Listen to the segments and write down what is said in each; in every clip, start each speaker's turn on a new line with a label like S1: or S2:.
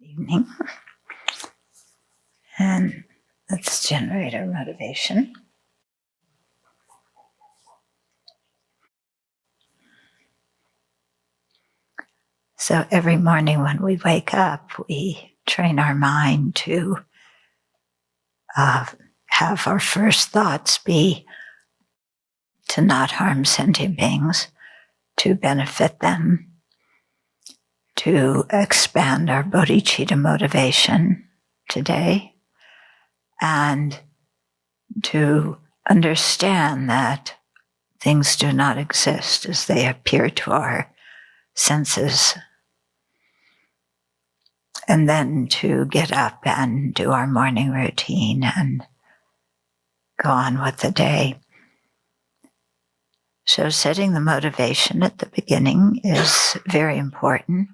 S1: evening. And let's generate our motivation. So every morning when we wake up, we train our mind to have our first thoughts be to not harm sentient beings, to benefit them, to expand our bodhicitta motivation today, and to understand that things do not exist as they appear to our senses. And then to get up and do our morning routine and go on with the day. So setting the motivation at the beginning is very important,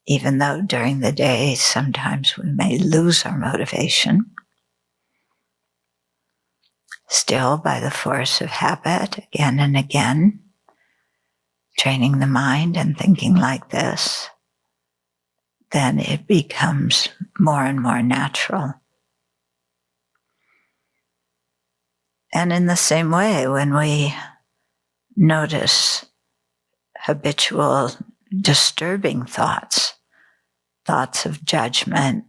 S1: even though during the day sometimes we may lose our motivation. Still, by the force of habit, again and again, training the mind and thinking like this, then it becomes more and more natural. And in the same way, when we notice habitual disturbing thoughts, thoughts of judgment,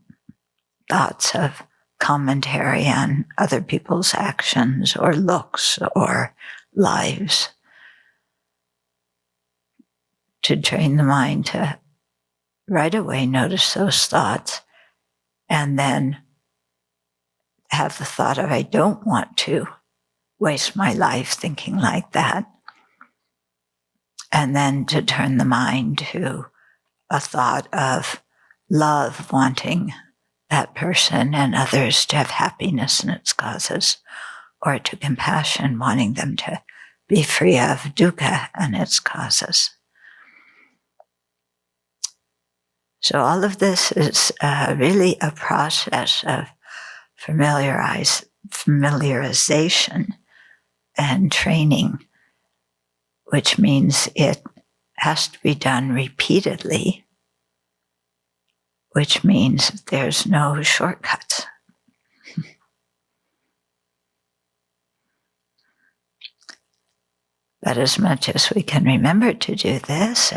S1: thoughts of commentary on other people's actions or looks or lives, to train the mind to right away notice those thoughts and then have the thought of, I don't want to waste my life thinking like that. And then to turn the mind to a thought of love, wanting that person and others to have happiness in its causes, or to compassion, wanting them to be free of dukkha and its causes. So all of this is really a process of familiarization and training, which means it has to be done repeatedly, which means there's no shortcuts. But as much as we can remember to do this,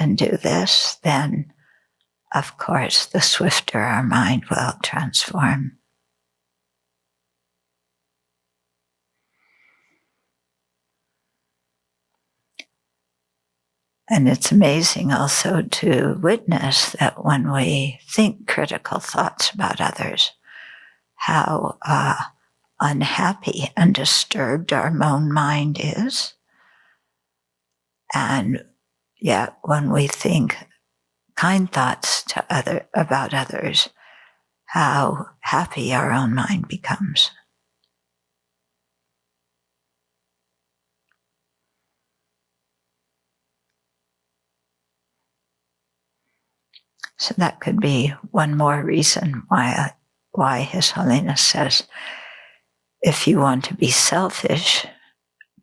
S1: then of course the swifter our mind will transform. And it's amazing also to witness that when we think critical thoughts about others, how unhappy and disturbed our own mind is. And yet when we think kind thoughts about others, how happy our own mind becomes. So that could be one more reason why His Holiness says, if you want to be selfish,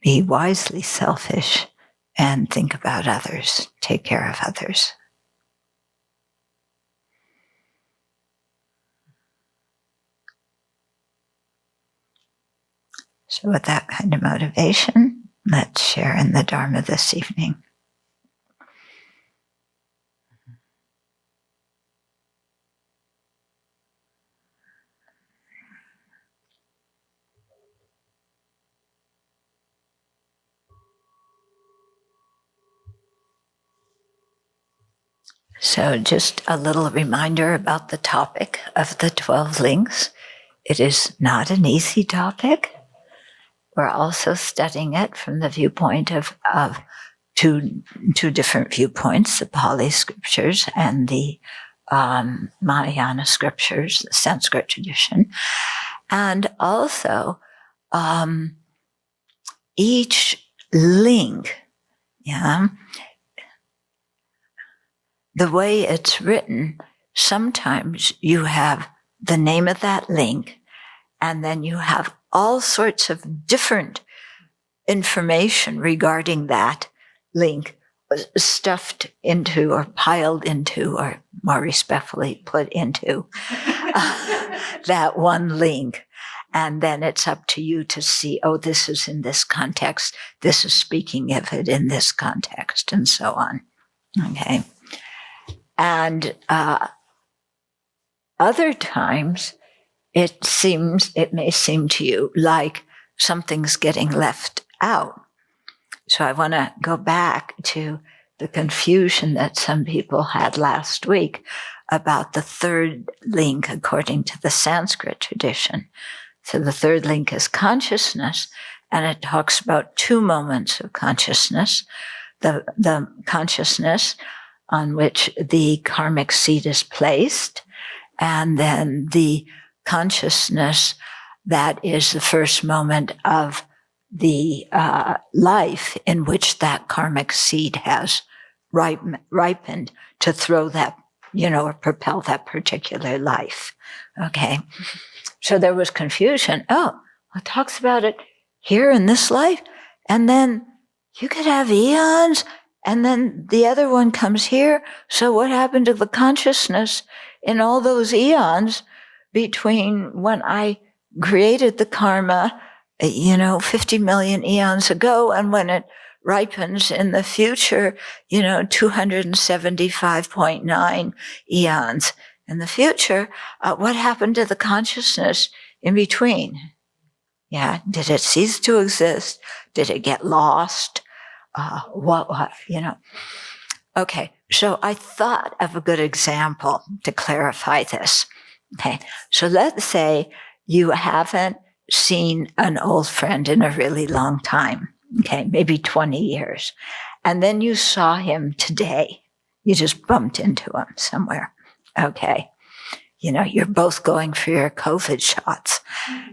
S1: be wisely selfish and think about others, take care of others. So with that kind of motivation, let's share in the Dharma this evening. So just a little reminder about the topic of the 12 links. It is not an easy topic. We're also studying it from the viewpoint of two different viewpoints, the Pali scriptures and the Mahayana scriptures, the Sanskrit tradition. And also each link, the way it's written, sometimes you have the name of that link, and then you have all sorts of different information regarding that link stuffed into or piled into or more respectfully put into that one link. And then it's up to you to see, oh, this is in this context. This is speaking of it in this context, and so on. Okay. And other times, it may seem to you like something's getting left out. So I want to go back to the confusion that some people had last week about the third link according to the Sanskrit tradition. So the third link is consciousness, and it talks about two moments of consciousness. The consciousness on which the karmic seed is placed, and then the consciousness that is the first moment of the life in which that karmic seed has ripened to throw that, or propel that particular life. Okay. So there was confusion. Oh, it talks about it here in this life, and then you could have eons, and then the other one comes here. So what happened to the consciousness in all those eons between when I created the karma, 50 million eons ago, and when it ripens in the future, 275.9 eons in the future? What happened to the consciousness in between? Yeah, did it cease to exist? Did it get lost? What? Okay, so I thought of a good example to clarify this. Okay, so let's say you haven't seen an old friend in a really long time. Okay, maybe 20 years. And then you saw him today. You just bumped into him somewhere. Okay. You're both going for your COVID shots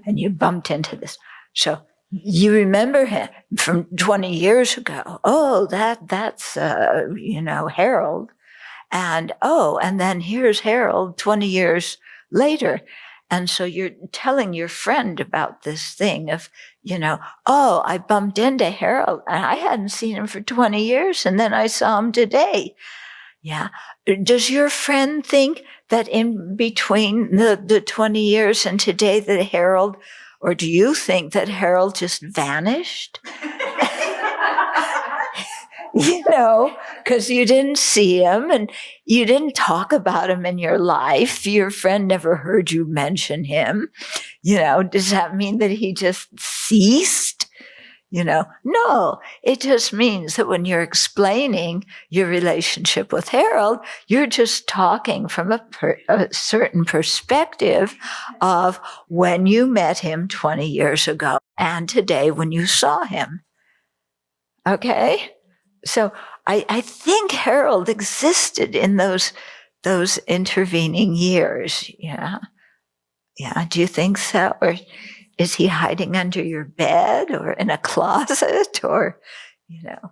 S1: and you bumped into this. So you remember him from 20 years ago. Oh, that's Harold. And then here's Harold 20 years later. And so you're telling your friend about this thing of, I bumped into Harold and I hadn't seen him for 20 years and then I saw him today. Yeah. Does your friend think that in between the 20 years and today that Harold, or do you think that Harold just vanished? Because you didn't see him and you didn't talk about him in your life. Your friend never heard you mention him. Does that mean that he just ceased? No, it just means that when you're explaining your relationship with Harold, you're just talking from a certain perspective of when you met him 20 years ago and today when you saw him. Okay? So I think Harold existed in those intervening years. Yeah. Yeah. Do you think so? Or is he hiding under your bed or in a closet or,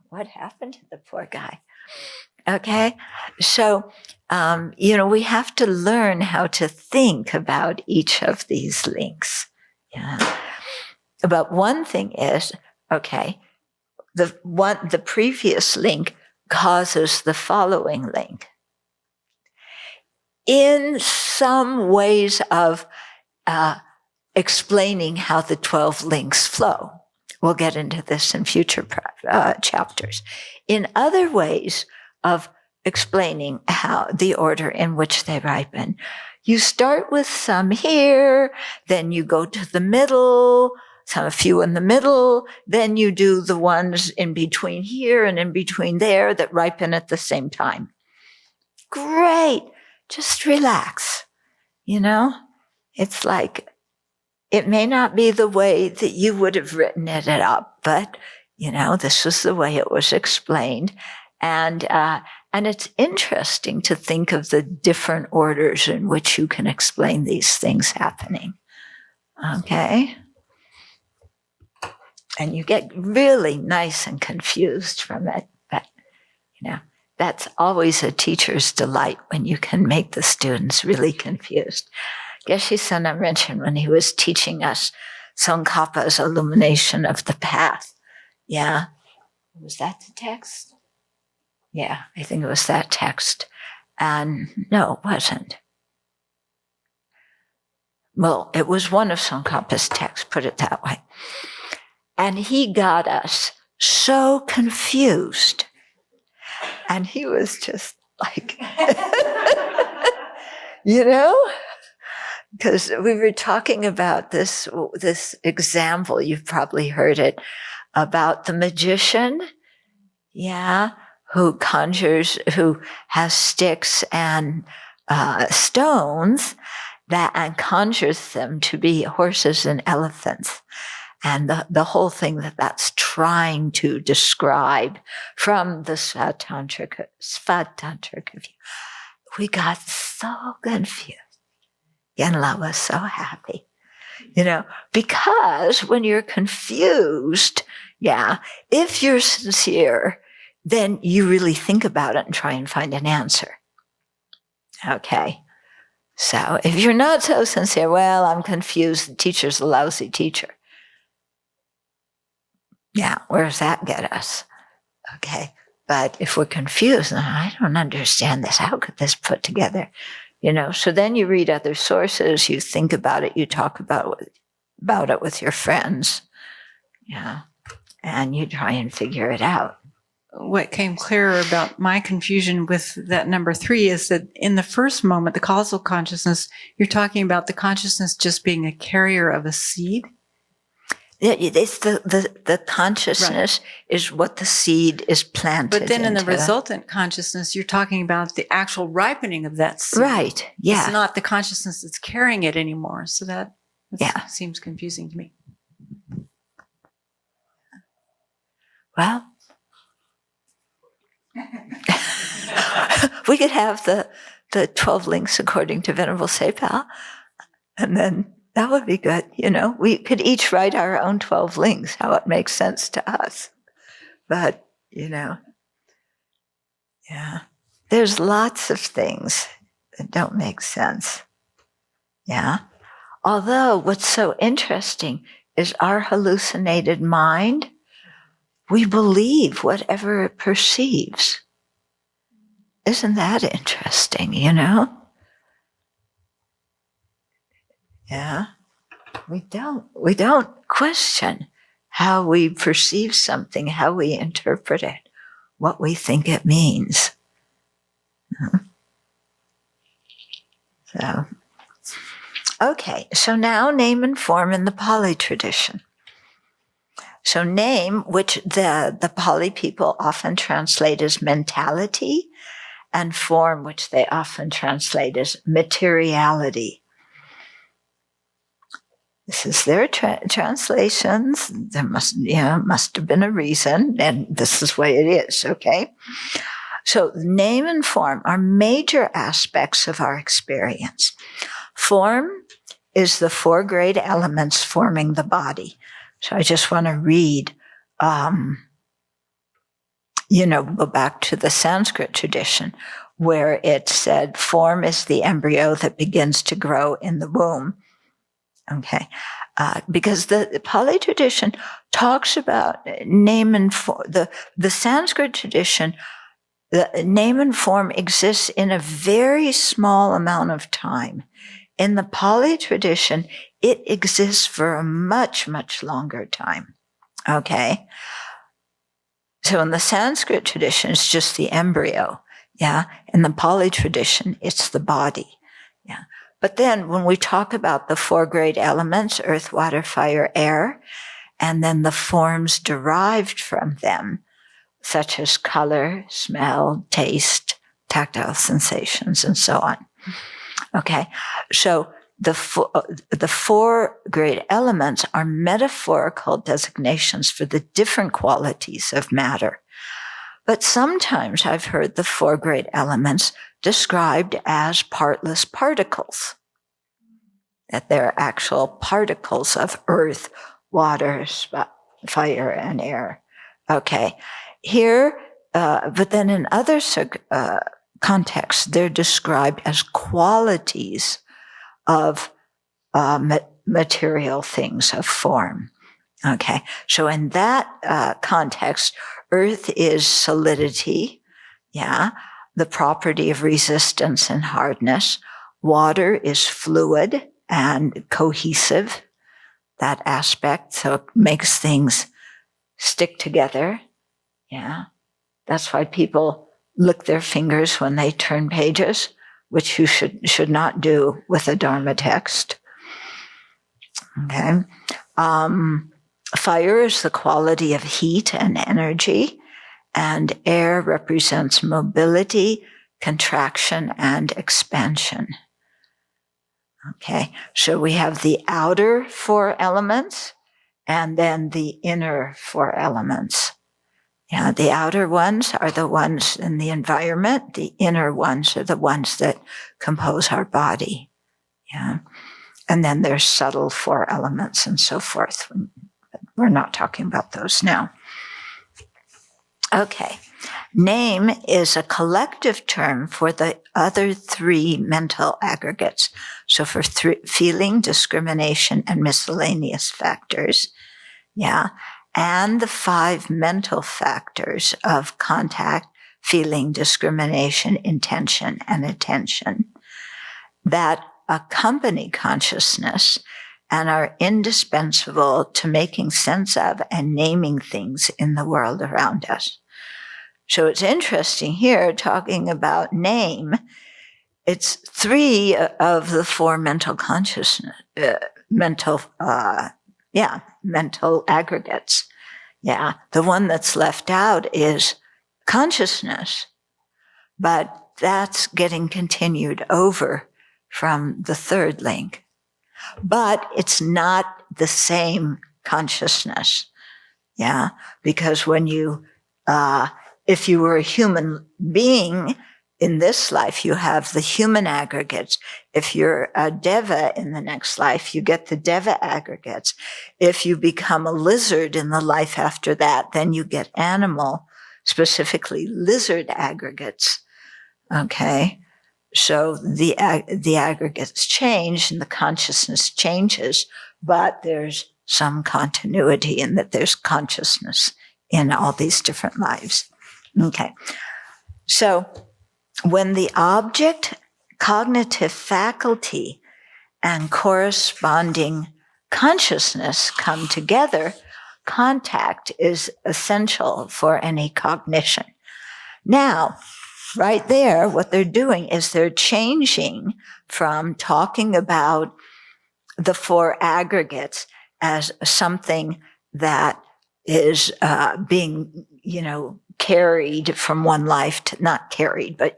S1: what happened to the poor guy? Okay. So, we have to learn how to think about each of these links. Yeah. But one thing is, okay, the previous link causes the following link. In some ways of explaining how the 12 links flow. We'll get into this in future chapters. In other ways of explaining how the order in which they ripen, you start with some here, then you go to the middle, a few in the middle, then you do the ones in between here and in between there that ripen at the same time. Great. Just relax. It's like, it may not be the way that you would have written it up, but, this is the way it was explained. And it's interesting to think of the different orders in which you can explain these things happening. Okay? And you get really nice and confused from it. But, that's always a teacher's delight when you can make the students really confused. Geshe-Sena mentioned when he was teaching us Tsongkhapa's illumination of the path. Yeah. Was that the text? Yeah, I think it was that text. And no, it wasn't. Well, it was one of Tsongkhapa's texts, put it that way. And he got us so confused. And he was just like, you know? Because we were talking about this example, you've probably heard it, about the magician, who has sticks and stones and conjures them to be horses and elephants. And the whole thing that's trying to describe from the Svatantric view. We got so confused. Genla was so happy, because when you're confused, if you're sincere, then you really think about it and try and find an answer. Okay. So if you're not so sincere, well, I'm confused, the teacher's a lousy teacher. Yeah, where does that get us? Okay. But if we're confused, I don't understand this. How could this put together? So then you read other sources, you think about it, you talk about it with your friends. Yeah. And you try and figure it out.
S2: What came clearer about my confusion with that number 3 is that in the first moment, the causal consciousness, you're talking about the consciousness just being a carrier of a seed.
S1: It's the consciousness is what the seed is planted
S2: But then in the
S1: into.
S2: resultant consciousness, you're talking about the actual ripening of that seed.
S1: Right, yeah.
S2: It's not the consciousness that's carrying it anymore. So that seems confusing to me.
S1: Well, we could have the 12 links according to Venerable Sepal, and then that would be good. We could each write our own 12 links, how it makes sense to us. But, there's lots of things that don't make sense. Yeah. Although what's so interesting is our hallucinated mind, we believe whatever it perceives. Isn't that interesting, Yeah. We don't question how we perceive something, how we interpret it, what we think it means. So, okay, so now name and form in the Pali tradition. So name, which the Pali people often translate as mentality, and form, which they often translate as materiality. This is their translations. There must have been a reason, and this is the way it is, okay? So name and form are major aspects of our experience. Form is the 4 great elements forming the body. So I just want to read, go back to the Sanskrit tradition, where it said form is the embryo that begins to grow in the womb. Okay, because the Pali tradition talks about name and form. The Sanskrit tradition, the name and form exists in a very small amount of time. In the Pali tradition, it exists for a much, much longer time. Okay, so in the Sanskrit tradition, it's just the embryo. Yeah, in the Pali tradition, it's the body. Yeah. But then when we talk about the 4 great elements, earth, water, fire, air, and then the forms derived from them, such as color, smell, taste, tactile sensations, and so on. Okay, so the 4 great elements are metaphorical designations for the different qualities of matter. But sometimes I've heard the 4 great elements described as partless particles, that they're actual particles of earth, water, fire, and air. Okay, here, but then in other contexts, they're described as qualities of material things, of form. Okay, so in that context, earth is solidity, the property of resistance and hardness. Water is fluid and cohesive, that aspect, so it makes things stick together. Yeah. That's why people lick their fingers when they turn pages, which you should not do with a Dharma text. Okay. Fire is the quality of heat and energy, and air represents mobility, contraction, and expansion. Okay, so we have the outer 4 elements and then the inner 4 elements. Yeah, the outer ones are the ones in the environment. The inner ones are the ones that compose our body. Yeah. And then there's subtle 4 elements and so forth. We're not talking about those now. Okay. Name is a collective term for the other 3 mental aggregates. So for feeling, discrimination, and miscellaneous factors. Yeah. And the 5 mental factors of contact, feeling, discrimination, intention, and attention that accompany consciousness and are indispensable to making sense of and naming things in the world around us. So it's interesting here, talking about name, it's 3 of the 4 mental consciousness, mental aggregates. Yeah, the one that's left out is consciousness, but that's getting continued over from the 3rd link. But it's not the same consciousness. Yeah, because when you, if you were a human being in this life, you have the human aggregates. If you're a deva in the next life, you get the deva aggregates. If you become a lizard in the life after that, then you get animal, specifically lizard aggregates. Okay. So the aggregates change and the consciousness changes, but there's some continuity in that there's consciousness in all these different lives. Okay. So when the object, cognitive faculty, and corresponding consciousness come together, contact is essential for any cognition. Now, right there, what they're doing is they're changing from talking about the 4 aggregates as something that is being, carried from one life to, not carried, but,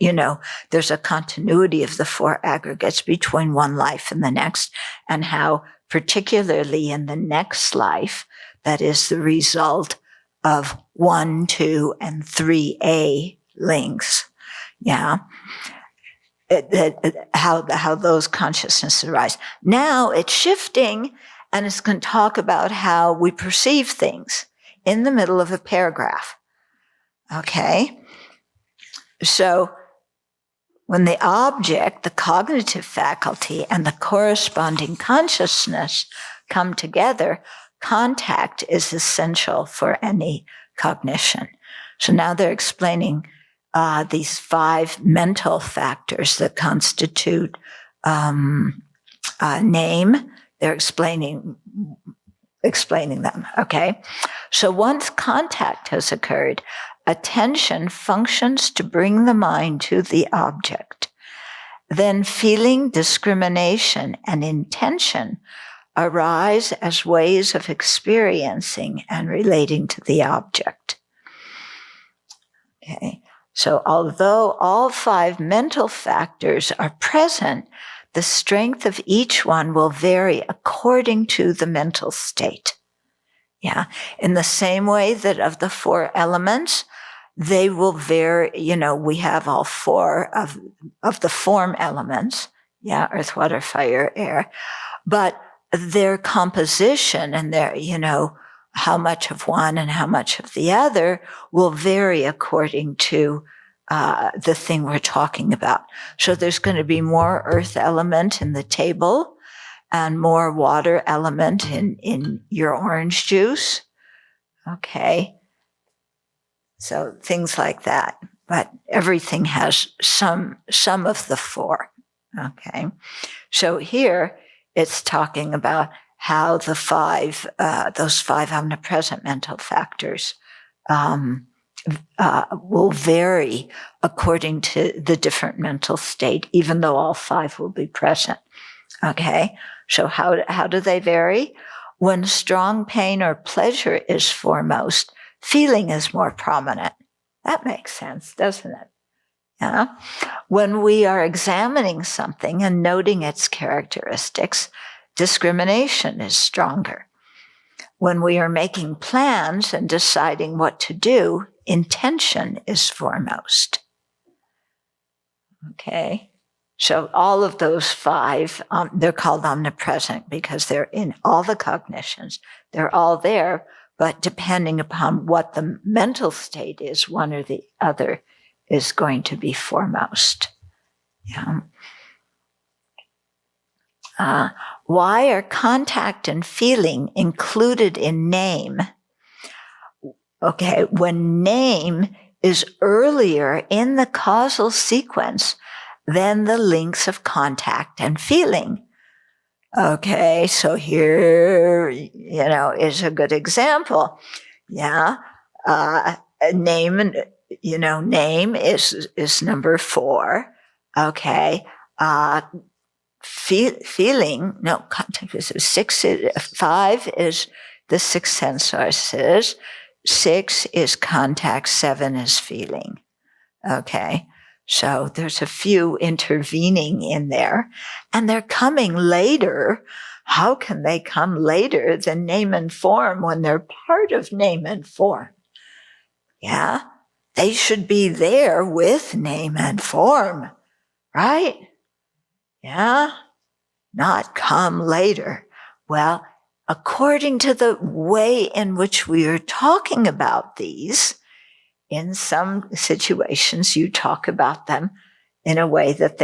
S1: there's a continuity of the 4 aggregates between one life and the next, and how particularly in the next life, that is the result of 1, 2, and 3A links. Yeah. How those consciousnesses arise. Now it's shifting, and it's going to talk about how we perceive things in the middle of a paragraph. Okay. So when the object, the cognitive faculty, and the corresponding consciousness come together, contact is essential for any cognition. So now they're explaining these 5 mental factors that constitute name. They're explaining them. Okay. So once contact has occurred, attention functions to bring the mind to the object. Then feeling, discrimination, and intention arise as ways of experiencing and relating to the object. Okay. So although all 5 mental factors are present, the strength of each one will vary according to the mental state. Yeah. In the same way that of the 4 elements, they will vary, we have all 4 of the form elements. Yeah. Earth, water, fire, air. But their composition and their, how much of one and how much of the other will vary according to the thing we're talking about. So there's going to be more earth element in the table and more water element in your orange juice. Okay. So things like that. but everything has some of the four. Okay. So here it's talking about how the those five omnipresent mental factors will vary according to the different mental state, even though all five will be present. Okay. So how do they vary? When strong pain or pleasure is foremost, feeling is more prominent. That makes sense, doesn't it? Yeah. When we are examining something and noting its characteristics, discrimination is stronger. When we are making plans and deciding what to do, intention is foremost. Okay. So all of those five, they're called omnipresent because they're in all the cognitions. They're all there, but depending upon what the mental state is, one or the other is going to be foremost. Yeah. Why are contact and feeling included in name? Okay, when name is earlier in the causal sequence than the links of contact and feeling. Okay, so here, is a good example. Yeah, name is number 4. Okay, feeling, no, contact is 6. 5 is the 6 sense sources. 6 is contact. 7 is feeling. Okay. So there's a few intervening in there, and they're coming later. How can they come later than name and form when they're part of name and form? Yeah. They should be there with name and form, right? Yeah. Not come later. Well, according to the way in which we are talking about these, in some situations, you talk about them in a way that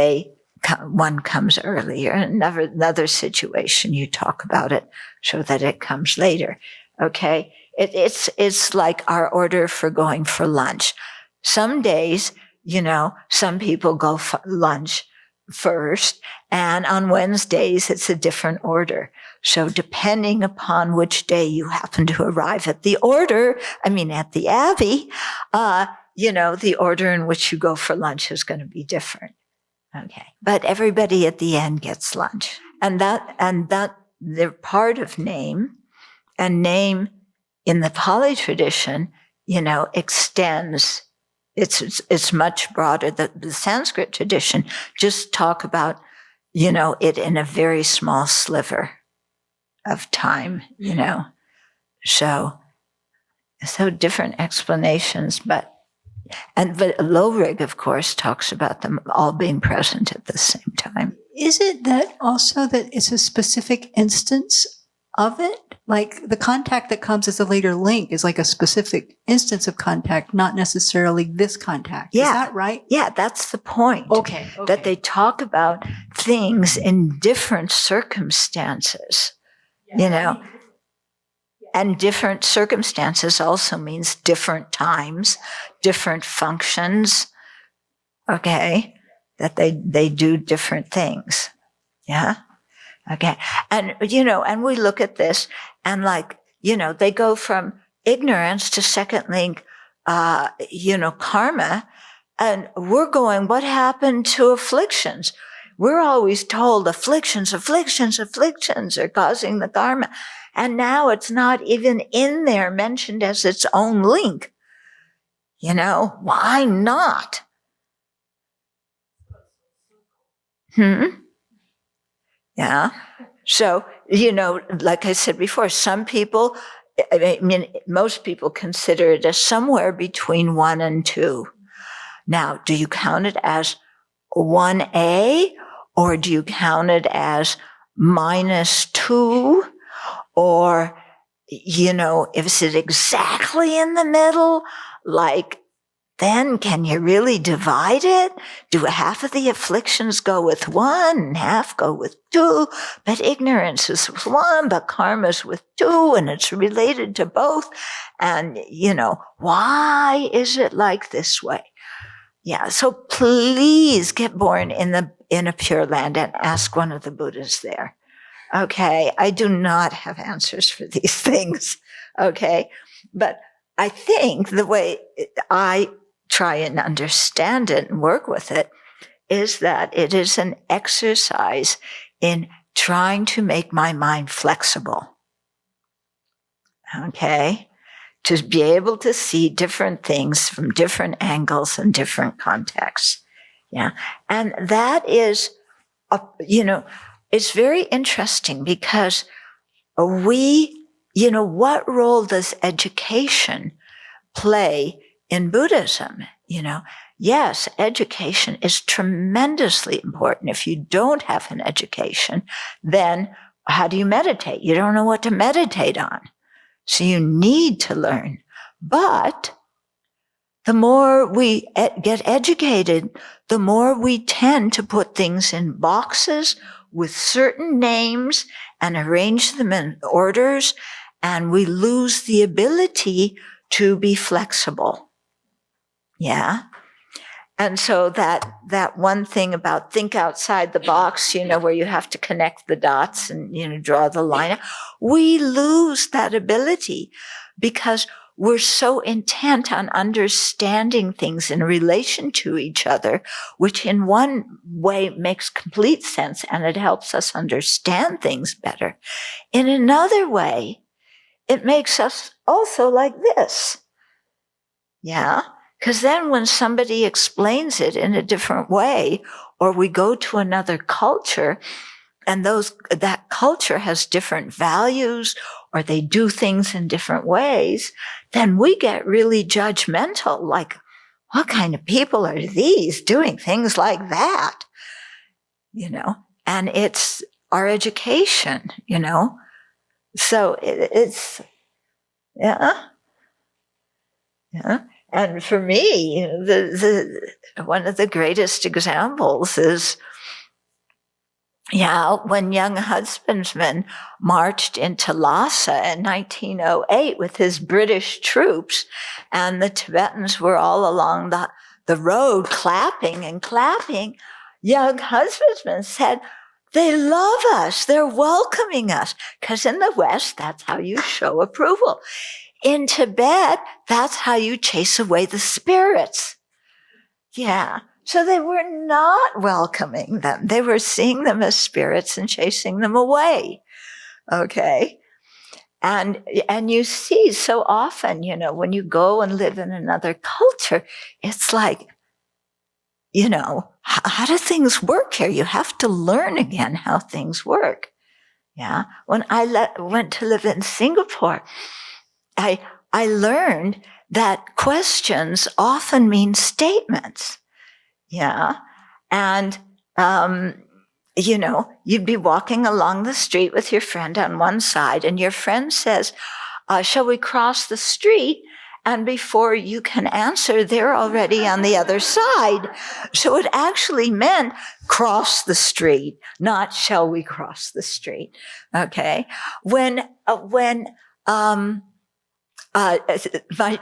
S1: one comes earlier. In another situation, you talk about it so that it comes later. Okay, it's like our order for going for lunch. Some days, some people go for lunch first, and on Wednesdays it's a different order. So depending upon which day you happen to arrive at the Abbey, the order in which you go for lunch is going to be different. Okay. But everybody at the end gets lunch. And that they're part of name, and name in the Pali tradition, extends. It's much broader. The Sanskrit tradition just talk about, it in a very small sliver of time, So different explanations, but Lorig, of course, talks about them all being present at the same time.
S2: Is it that also that it's a specific instance of it? Like the contact that comes as a later link is like a specific instance of contact, not necessarily this contact.
S1: Yeah.
S2: Is that right?
S1: Yeah, that's the point.
S2: Okay.
S1: That they talk about things in different circumstances, And different circumstances also means different times, different functions, okay, that they do different things. Yeah? Okay. And, and we look at this and they go from ignorance to second link, karma. And we're going, what happened to afflictions? We're always told afflictions are causing the karma. And now it's not even in there mentioned as its own link. Why not? Yeah. So, like I said before, some people, most people consider it as somewhere between 1 and 2. Now, do you count it as 1A, or do you count it as -2? Or, is it exactly in the middle? Then can you really divide it? Do half of the afflictions go with 1 and half go with 2? But ignorance is with 1, but karma's with 2, and it's related to both. And, why is it like this way? Yeah. So please get born in a Pure Land and ask one of the Buddhas there. Okay. I do not have answers for these things. Okay. But I think the way I try and understand it and work with it is that it is an exercise in trying to make my mind flexible. Okay. To be able to see different things from different angles and different contexts. Yeah. And that is, it's very interesting because what role does education play in Buddhism? Yes, education is tremendously important. If you don't have an education, then how do you meditate? You don't know what to meditate on. So you need to learn. But the more we get educated, the more we tend to put things in boxes with certain names and arrange them in orders, and we lose the ability to be flexible. Yeah. And so that one thing about think outside the box, where you have to connect the dots and, draw the line, we lose that ability because we're so intent on understanding things in relation to each other, which in one way makes complete sense and it helps us understand things better. In another way, it makes us also like this. Yeah. Because then when somebody explains it in a different way, or we go to another culture and that culture has different values or they do things in different ways, then we get really judgmental. Like, what kind of people are these doing things like that? And it's our education, So it's, yeah. And for me, one of the greatest examples is, when young husbandman marched into Lhasa in 1908 with his British troops, and the Tibetans were all along the road clapping and clapping, young husbandman said, they love us, they're welcoming us, because in the West, that's how you show approval. In Tibet, that's how you chase away the spirits. Yeah. So they were not welcoming them. They were seeing them as spirits and chasing them away. Okay. And you see so often, when you go and live in another culture, it's like, how do things work here? You have to learn again how things work. Yeah. When I went to live in Singapore, I learned that questions often mean statements. Yeah. And, you'd be walking along the street with your friend on one side and your friend says, shall we cross the street? And before you can answer, they're already on the other side. So it actually meant cross the street, not shall we cross the street. Okay. When my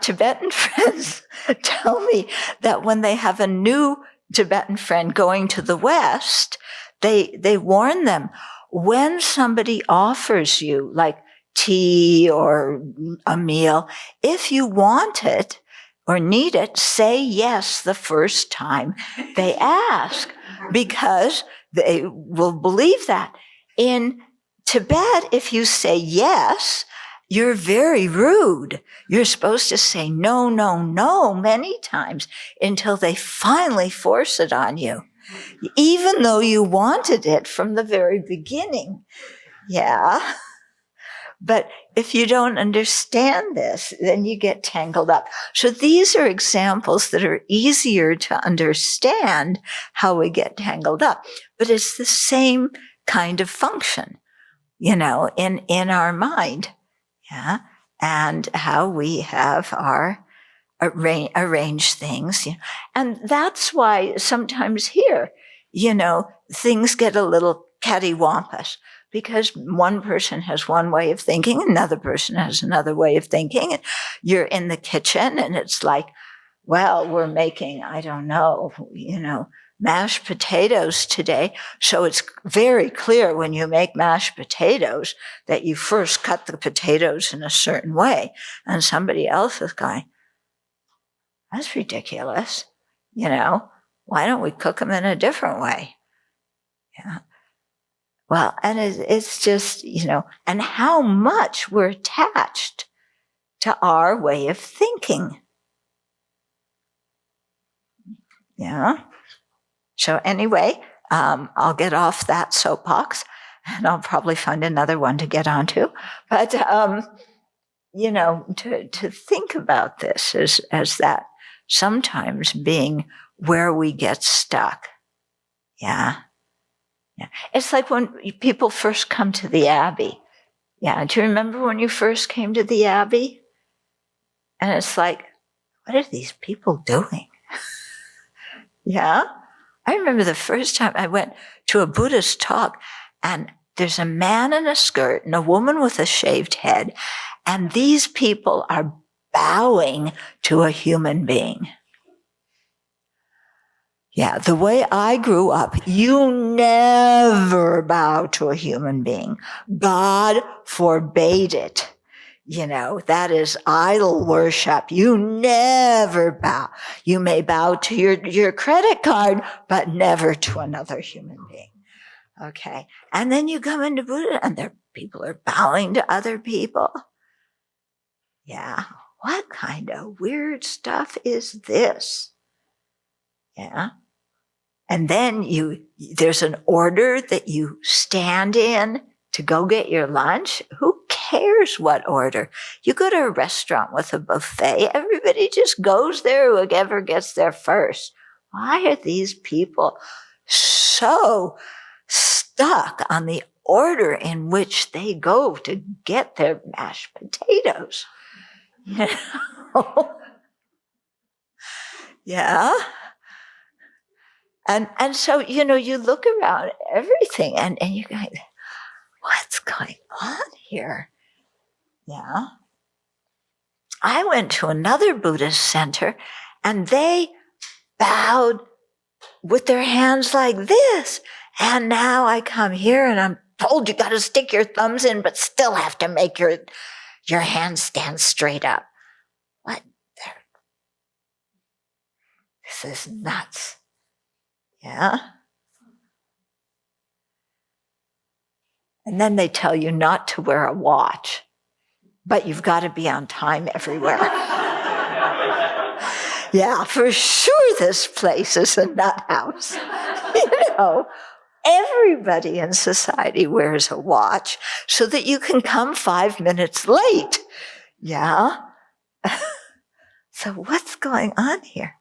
S1: Tibetan friends tell me that when they have a new Tibetan friend going to the West, they warn them, when somebody offers you like tea or a meal, if you want it or need it, say yes the first time they ask, because they will believe that. In Tibet, if you say yes, you're very rude. You're supposed to say no, no, no many times until they finally force it on you, even though you wanted it from the very beginning. Yeah. But if you don't understand this, then you get tangled up. So these are examples that are easier to understand how we get tangled up. But it's the same kind of function, in our mind. Yeah. And how we have our arrange things. And that's why sometimes here, things get a little cattywampus, because one person has one way of thinking, another person has another way of thinking. And you're in the kitchen and it's like, well, we're making, I don't know, mashed potatoes today. So it's very clear when you make mashed potatoes that you first cut the potatoes in a certain way. And somebody else is going, that's ridiculous. Why don't we cook them in a different way? Yeah. Well, and it's just, and how much we're attached to our way of thinking. Yeah. So anyway, I'll get off that soapbox and I'll probably find another one to get onto. But, to think about this as that sometimes being where we get stuck. Yeah. Yeah. It's like when people first come to the Abbey. Yeah. Do you remember when you first came to the Abbey? And it's like, what are these people doing? Yeah. I remember the first time I went to a Buddhist talk, and there's a man in a skirt and a woman with a shaved head, and these people are bowing to a human being. Yeah, the way I grew up, you never bow to a human being. God forbade it. That is idol worship. You never bow. You may bow to your credit card, but never to another human being. Okay. And then you come into Buddha and people are bowing to other people. Yeah. What kind of weird stuff is this? Yeah. And then there's an order that you stand in to go get your lunch. Who cares what order? You go to a restaurant with a buffet, everybody just goes there, whoever gets there first. Why are these people so stuck on the order in which they go to get their mashed potatoes? Yeah. And so, you look around everything and you go, what's going on here? Yeah. I went to another Buddhist center and they bowed with their hands like this. And now I come here and I'm told you got to stick your thumbs in, but still have to make your hands stand straight up. What? This is nuts. Yeah. And then they tell you not to wear a watch, but you've got to be on time everywhere. Yeah, for sure this place is a nut house. Everybody in society wears a watch so that you can come 5 minutes late. Yeah. So what's going on here?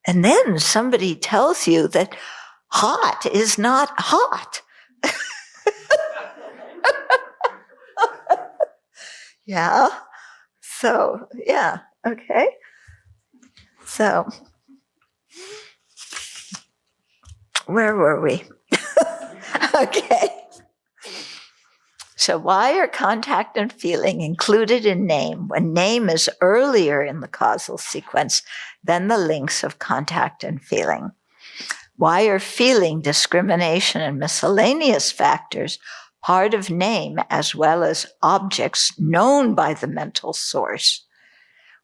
S1: And then somebody tells you that hot is not hot. Yeah. So, yeah. Okay. So, where were we? Okay. So why are contact and feeling included in name when name is earlier in the causal sequence than the links of contact and feeling? Why are feeling, discrimination, and miscellaneous factors part of name as well as objects known by the mental source,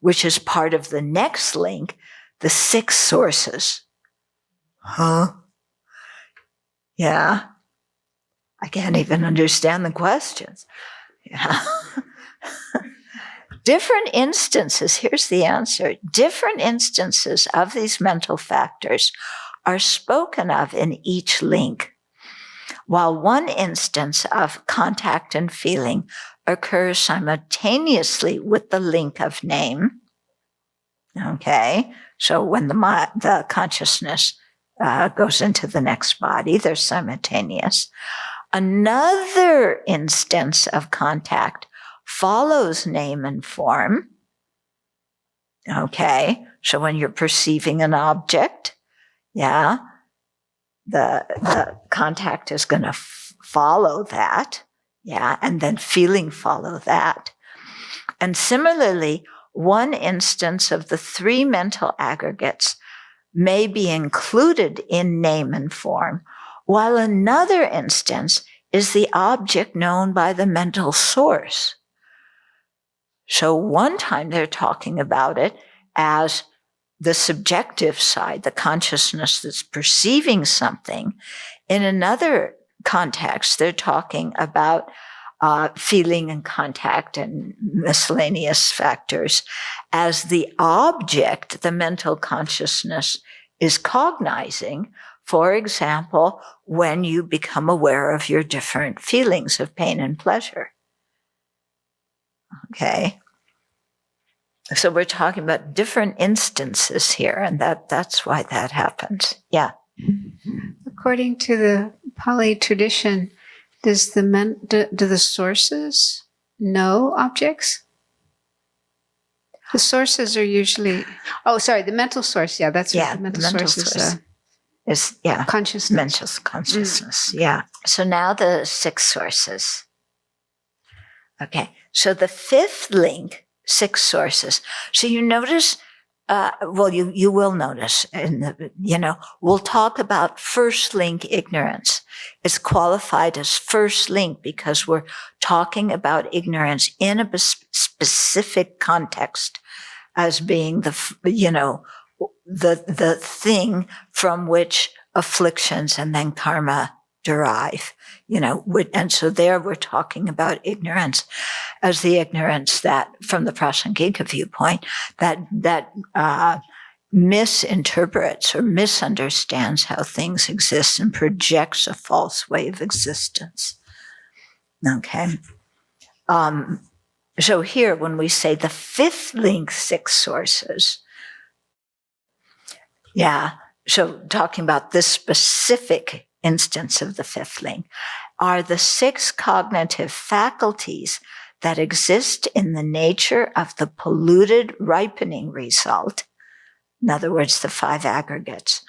S1: which is part of the next link, the 6 sources? Huh? Yeah. I can't even understand the questions. Yeah. Different instances, here's the answer. Different instances of these mental factors are spoken of in each link, while one instance of contact and feeling occurs simultaneously with the link of name. Okay, so when the consciousness goes into the next body, they're simultaneous. Another instance of contact follows name and form. Okay, so when you're perceiving an object, yeah, the contact is going to follow that, yeah, and then feeling follow that. And similarly, one instance of the three mental aggregates may be included in name and form, while another instance is the object known by the mental source. So one time they're talking about it as the subjective side, the consciousness that's perceiving something. In another context, they're talking about feeling and contact and miscellaneous factors as the object the mental consciousness is cognizing. For example, when you become aware of your different feelings of pain and pleasure. Okay. So we're talking about different instances here, and that's why that happens. Yeah.
S3: According to the Pali tradition, do the sources know objects? The sources are usually, the mental source. Yeah, that's right. The mental source
S1: is
S3: consciousness.
S1: Mental consciousness. Yeah. So now the 6 sources. Okay. So the 5th link, 6 sources. So you notice, you will notice we'll talk about first link ignorance. It's qualified as first link because we're talking about ignorance in a specific context as being the thing from which afflictions and then karma derive, and so there we're talking about ignorance as the ignorance that, from the Prasangika viewpoint, that misinterprets or misunderstands how things exist and projects a false way of existence. Okay. So here, when we say the 5th link, 6 sources, so talking about this specific instance of the 5th link, are the 6 cognitive faculties that exist in the nature of the polluted ripening result, in other words, the 5 aggregates,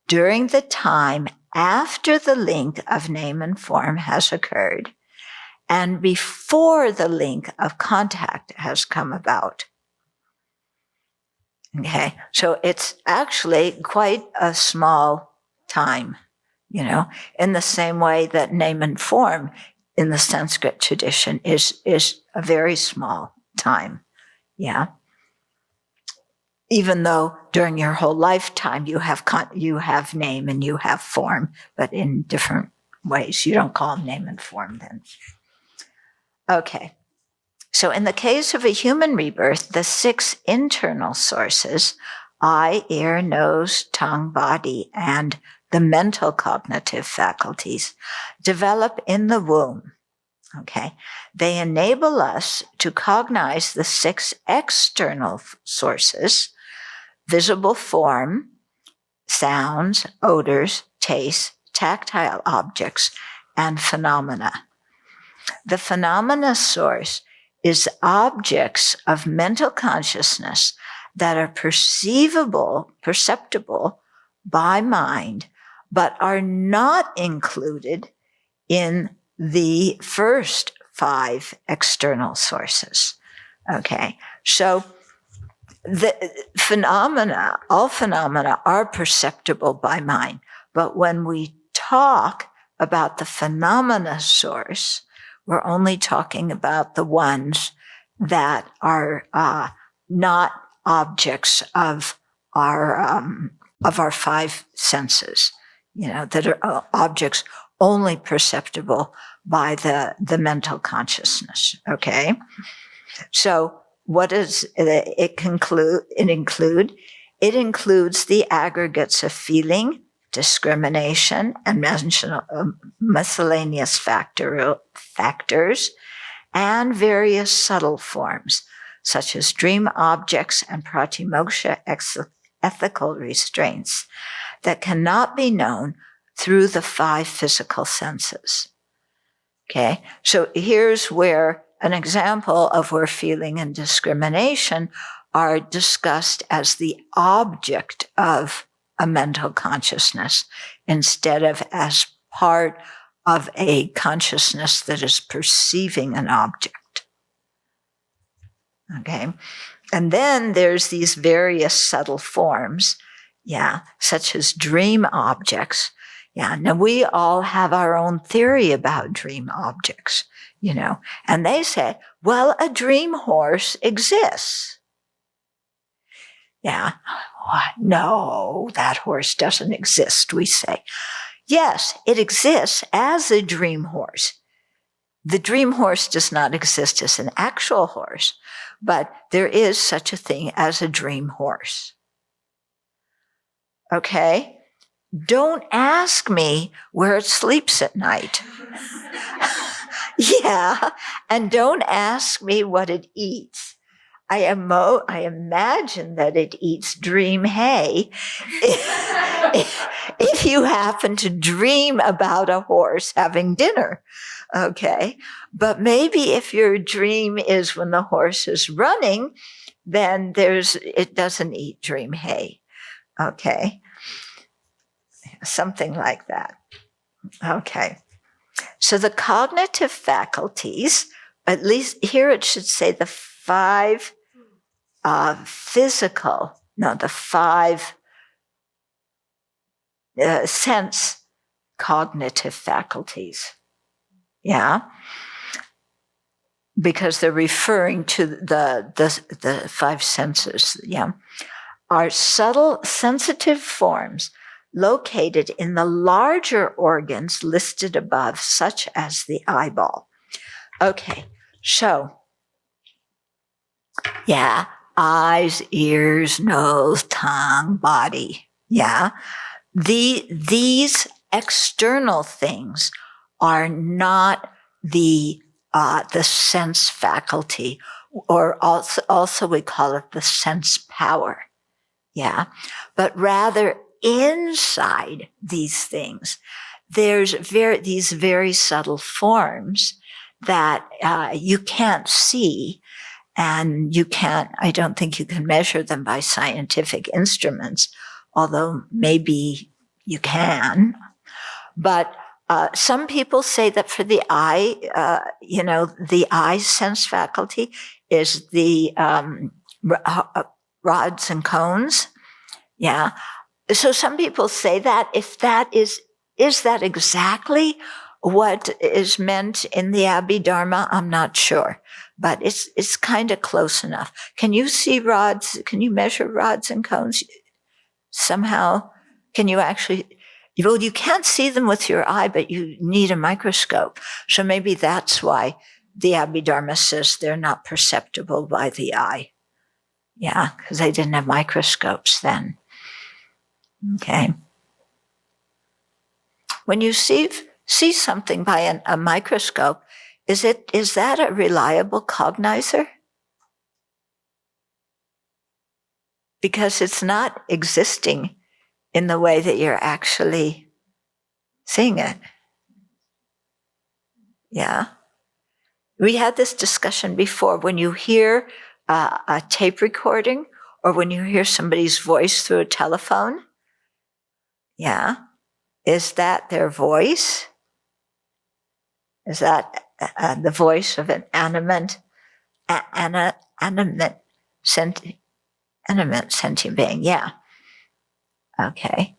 S1: during the time after the link of name and form has occurred and before the link of contact has come about. Okay, so it's actually quite a small time, in the same way that name and form in the Sanskrit tradition is a very small time. Yeah. Even though during your whole lifetime you have name and you have form, but in different ways. You don't call them name and form then. Okay. So in the case of a human rebirth, the 6 internal sources, eye, ear, nose, tongue, body, and the mental cognitive faculties, develop in the womb. Okay. They enable us to cognize the 6 external sources: visible form, sounds, odors, tastes, tactile objects, and phenomena. The phenomena source is objects of mental consciousness that are perceptible by mind, but are not included in the first 5 external sources. Okay, so the all phenomena are perceptible by mind, but when we talk about the phenomena source, we're only talking about the ones that are not objects of our 5 senses, that are objects only perceptible by the mental consciousness. Okay, so what does it include? It includes the aggregates of feeling, discrimination, and miscellaneous factors, and various subtle forms, such as dream objects and pratimoksha ethical restraints that cannot be known through the 5 physical senses. Okay, so here's where an example of where feeling and discrimination are discussed as the object of a mental consciousness instead of as part of a consciousness that is perceiving an object. Okay. And then there's these various subtle forms, such as dream objects. Yeah. Now we all have our own theory about dream objects, and they say, well, a dream horse exists. Yeah. No, that horse doesn't exist, we say. Yes, it exists as a dream horse. The dream horse does not exist as an actual horse, but there is such a thing as a dream horse. Okay? Don't ask me where it sleeps at night. Yeah, and don't ask me what it eats. I imagine that it eats dream hay. If you happen to dream about a horse having dinner, okay? But maybe if your dream is when the horse is running, then it doesn't eat dream hay, okay? Something like that. Okay. So the cognitive faculties, at least here it should say the five sense cognitive faculties. Yeah. Because they're referring to the five senses. Yeah. Are subtle sensitive forms located in the larger organs listed above, such as the eyeball. Okay. So, eyes, ears, nose, tongue, body. Yeah. These external things are not the sense faculty, or also we call it the sense power. Yeah. But rather inside these things, there's these very subtle forms that you can't see. And I don't think you can measure them by scientific instruments, although maybe you can. But some people say that for the eye, the eye sense faculty is the rods and cones. Yeah. So some people say that if that is that exactly what is meant in the Abbey Dharma? I'm not sure. But it's kind of close enough. Can you see rods? Can you measure rods and cones? Somehow, can you actually? Well, you can't see them with your eye, but you need a microscope. So maybe that's why the Abhidharma says they're not perceptible by the eye. Yeah, because they didn't have microscopes then. Okay. When you see something by a microscope, is that a reliable cognizer? Because it's not existing in the way that you're actually seeing it. Yeah. We had this discussion before. When you hear a tape recording or when you hear somebody's voice through a telephone, is that their voice? Is that the voice of an animate sentient being? Yeah. Okay.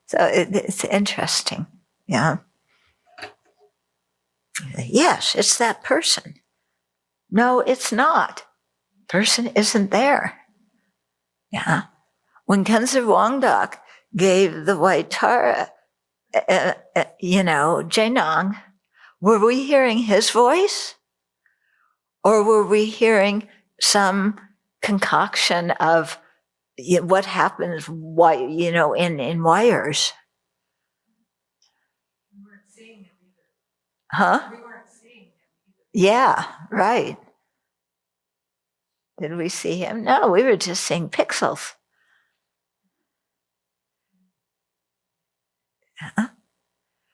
S1: So it's interesting. Yeah. Yes, it's that person. No, it's not. Person isn't there. Yeah. When Khensa Wangdak gave the White Tara, Jainong, were we hearing his voice? Or were we hearing some concoction of what happens, in wires?
S4: We weren't seeing him either.
S1: Huh?
S4: We weren't seeing him either.
S1: Yeah, right. Did we see him? No, we were just seeing pixels.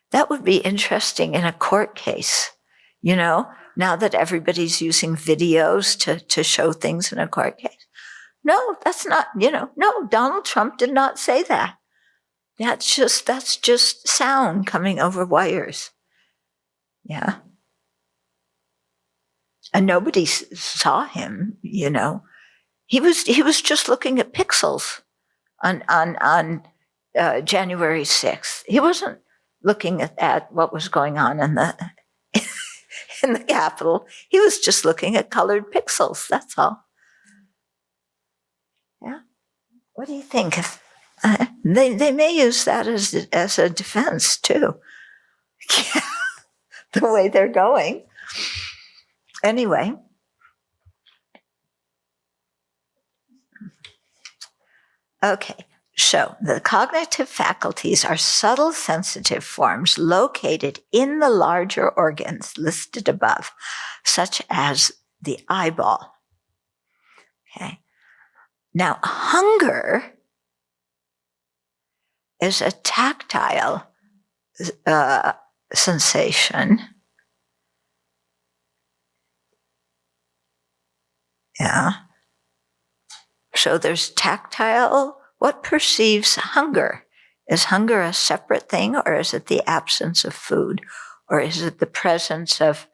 S1: That would be interesting in a court case, now that everybody's using videos to show things in a court case. No, that's not, no, Donald Trump did not say that. That's just sound coming over wires. Yeah. and nobody saw him, you know. He was just looking at pixels on January 6th. He wasn't looking at what was going on in the in the Capitol. He was just looking at colored pixels. That's all. Yeah. What do you think? They may use that as a defense too. The way they're going. Anyway. Okay. So the cognitive faculties are subtle sensitive forms located in the larger organs listed above, such as the eyeball. Okay. Now, hunger is a tactile sensation. Yeah. So there's tactile. What perceives hunger? Is hunger a separate thing, or is it the absence of food? Or is it the presence of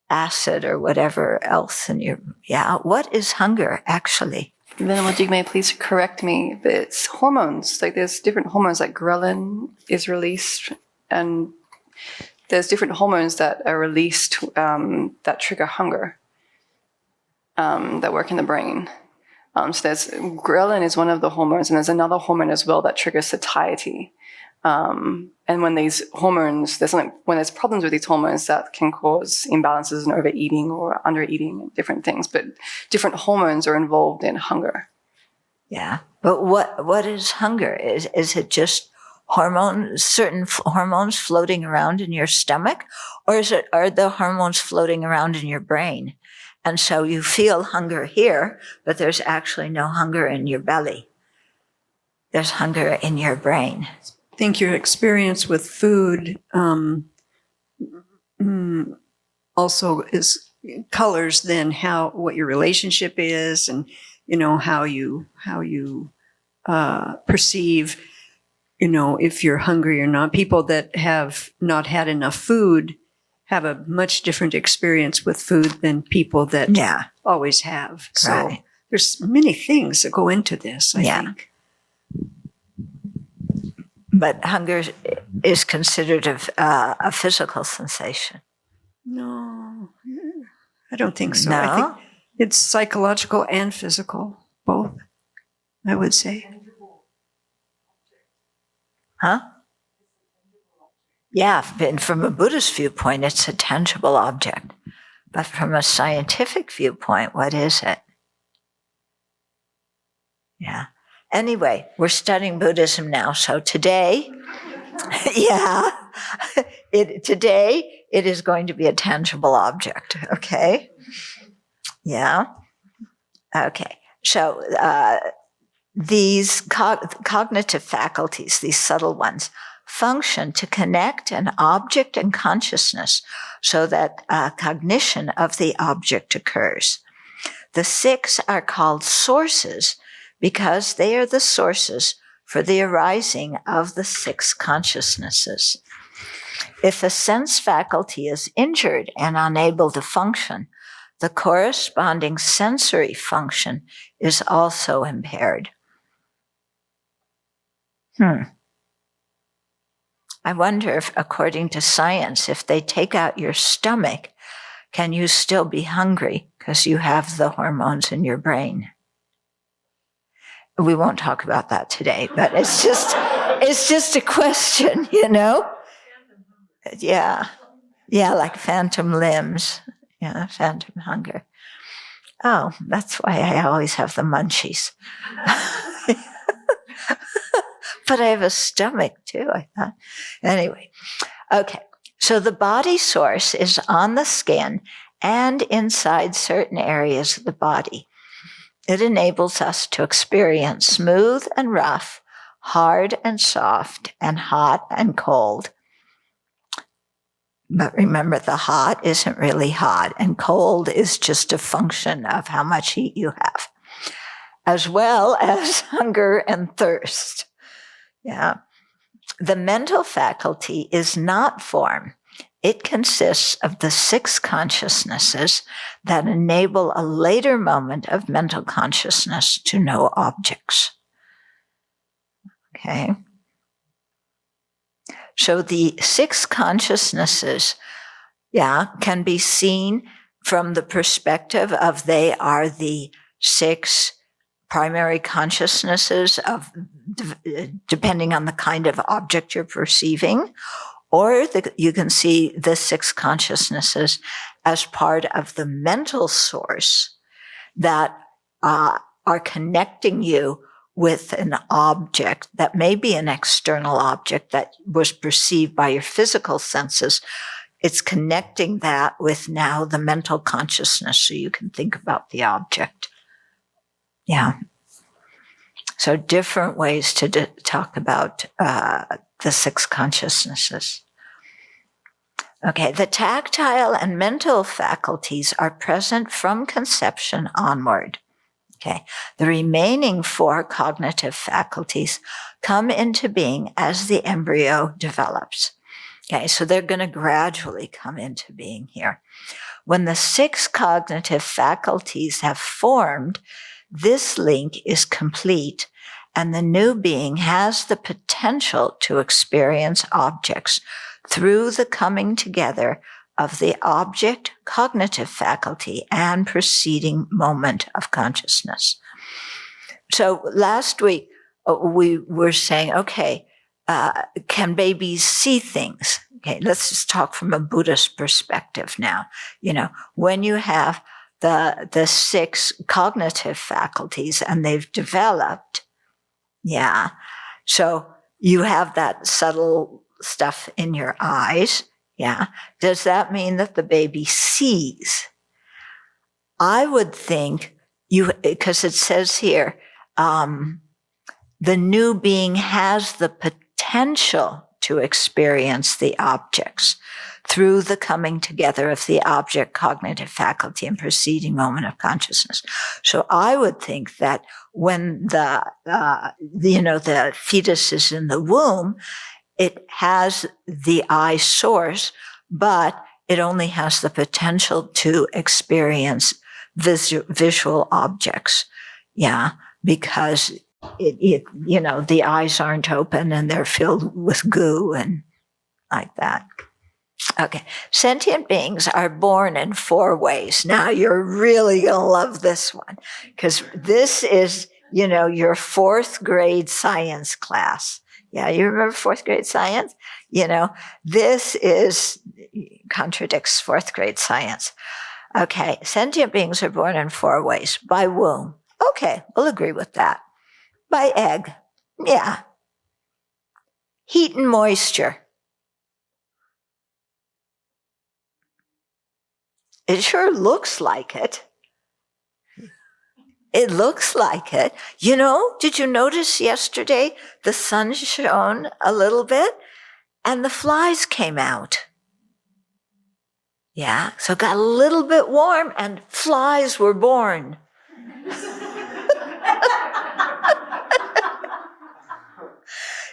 S1: acid or whatever else in your, what is hunger actually?
S5: Venerable, you may please correct me, but it's hormones. Like there's different hormones, like ghrelin is released, and there's different hormones that are released that trigger hunger, that work in the brain. So there's ghrelin is one of the hormones, and there's another hormone as well that triggers satiety. And when these hormones, when there's problems with these hormones, that can cause imbalances in overeating or undereating and different things. But different hormones are involved in hunger.
S1: Yeah, but what is hunger? Is it just certain hormones floating around in your stomach, or are the hormones floating around in your brain? And so you feel hunger here, but there's actually no hunger in your belly. There's hunger in your brain.
S6: I think your experience with food also colors then what your relationship is, and how you perceive if you're hungry or not. People that have not had enough food have a much different experience with food than people that always have. So there's many things that go into this, I think.
S1: But hunger is considered a physical sensation.
S6: No, I don't think so.
S1: No?
S6: I think it's psychological and physical, both, I would say.
S1: Huh? Yeah, and from a Buddhist viewpoint, it's a tangible object. But from a scientific viewpoint, what is it? Yeah. Anyway, we're studying Buddhism now. So today, today it is going to be a tangible object. Okay. Yeah. Okay. So these cognitive faculties, these subtle ones, function to connect an object and consciousness so that cognition of the object occurs. The 6 are called sources because they are the sources for the arising of the 6 consciousnesses. If a sense faculty is injured and unable to function, the corresponding sensory function is also impaired. I wonder if, according to science, if they take out your stomach, can you still be hungry because you have the hormones in your brain? We won't talk about that today, but it's just a question, Yeah. Yeah, like phantom limbs. Yeah, phantom hunger. Oh, that's why I always have the munchies. But I have a stomach too, I thought. Anyway, okay. So the body source is on the skin and inside certain areas of the body. It enables us to experience smooth and rough, hard and soft, and hot and cold. But remember, the hot isn't really hot, and cold is just a function of how much heat you have, as well as hunger and thirst. Yeah. The mental faculty is not form. It consists of the 6 consciousnesses that enable a later moment of mental consciousness to know objects. Okay. So the 6 consciousnesses, can be seen from the perspective of they are the 6 primary consciousnesses of, depending on the kind of object you're perceiving, or you can see the 6 consciousnesses as part of the mental source that are connecting you with an object that may be an external object that was perceived by your physical senses. It's connecting that with now the mental consciousness so you can think about the object. Yeah. So different ways to talk about the 6 consciousnesses. Okay, the tactile and mental faculties are present from conception onward. Okay, the remaining 4 cognitive faculties come into being as the embryo develops. Okay, so they're going to gradually come into being here. When the 6 cognitive faculties have formed, this link is complete, and the new being has the potential to experience objects through the coming together of the object cognitive faculty and preceding moment of consciousness. So last week we were saying, okay, can babies see things? Okay, let's just talk from a Buddhist perspective now. When you have the 6 cognitive faculties and they've developed, so you have that subtle stuff in your eyes. Does that mean that the baby sees? I would think because it says here, the new being has the potential to experience the objects through the coming together of the object cognitive faculty and preceding moment of consciousness. So I would think that when the fetus is in the womb, it has the eye source, but it only has the potential to experience visual objects. Because the eyes aren't open and they're filled with goo and like that. Okay. Sentient beings are born in 4 ways. Now you're really going to love this one because this is, your 4th grade science class. Yeah, you remember 4th grade science? This contradicts 4th grade science. Okay, sentient beings are born in 4 ways. By womb. Okay, we'll agree with that. By egg. Yeah. Heat and moisture. It sure looks like it. It looks like it. Did you notice yesterday the sun shone a little bit and the flies came out? Yeah, so it got a little bit warm and flies were born.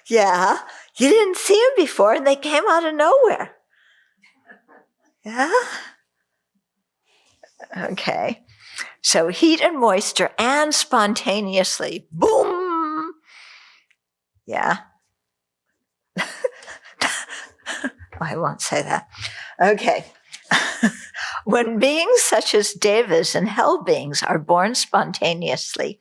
S1: Yeah, you didn't see them before and they came out of nowhere. Yeah? Okay. So heat and moisture and spontaneously, boom. Yeah. I won't say that. Okay. When beings such as devas and hell beings are born spontaneously,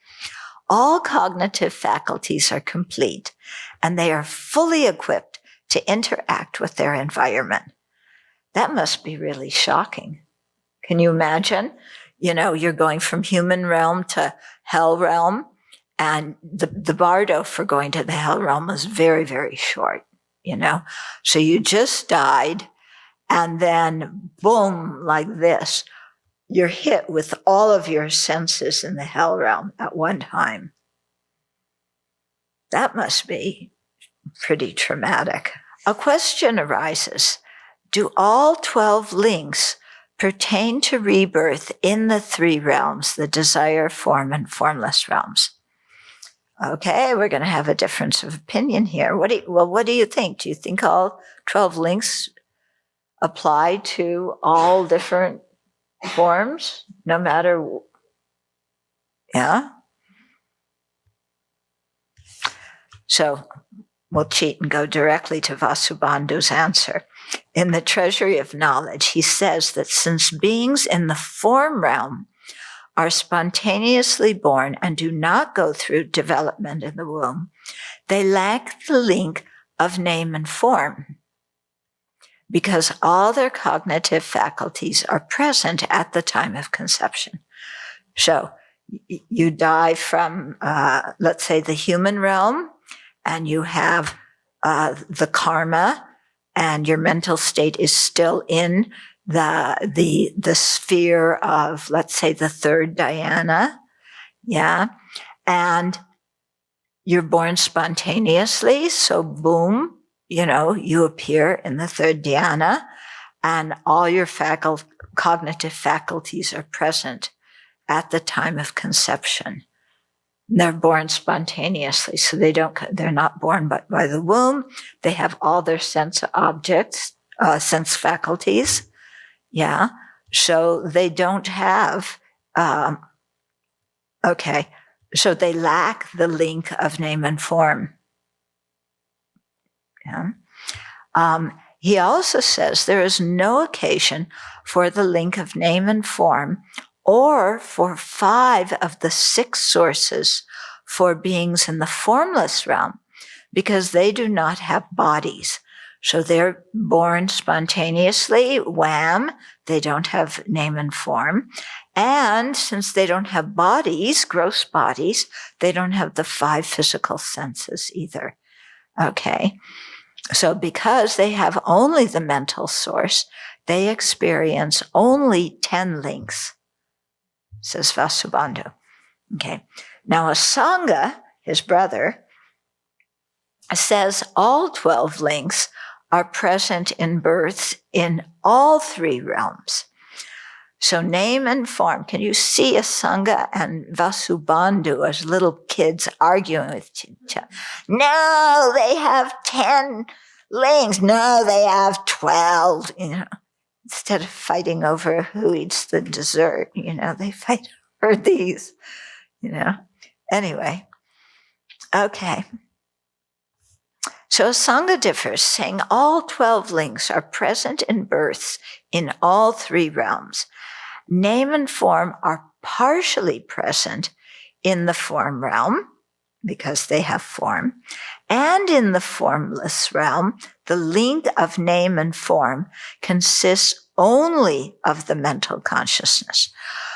S1: all cognitive faculties are complete and they are fully equipped to interact with their environment. That must be really shocking. Can you imagine? You're going from human realm to hell realm, and the bardo for going to the hell realm was very, very short, So you just died, and then boom, like this, you're hit with all of your senses in the hell realm at one time. That must be pretty traumatic. A question arises. Do all 12 links pertain to rebirth in the 3 realms, the desire, form, and formless realms? Okay, we're going to have a difference of opinion here. What do you think? Do you think all 12 links apply to all different forms, no matter, yeah? So we'll cheat and go directly to Vasubandhu's answer. In the Treasury of Knowledge, he says that since beings in the form realm are spontaneously born and do not go through development in the womb, they lack the link of name and form, because all their cognitive faculties are present at the time of conception. So you die from, let's say, the human realm, and you have the karma, and your mental state is still in the sphere of, let's say, the third dhyana, yeah, and you're born spontaneously, so boom, you appear in the third dhyana, and all your cognitive faculties are present at the time of conception. They're born spontaneously, so they're not born by the womb. They have all their sense objects, sense faculties, yeah. So they don't have, so they lack the link of name and form. Yeah. He also says there is no occasion for the link of name and form, or for 5 of the 6 sources for beings in the formless realm, because they do not have bodies. So they're born spontaneously, wham, they don't have name and form. And since they don't have bodies, gross bodies, they don't have the 5 physical senses either. Okay. So because they have only the mental source, they experience only 10 links, says Vasubandhu. Okay. Now Asanga, his brother, says all 12 links are present in births in all 3 realms. So name and form. Can you see Asanga and Vasubandhu as little kids arguing with each other? No, they have 10 links. No, they have 12. Instead of fighting over who eats the dessert, they fight over these. Anyway, okay. So Asanga differs, saying all 12 links are present in births in all 3 realms. Name and form are partially present in the form realm, because they have form, and in the formless realm, the link of name and form consists only of the mental consciousness.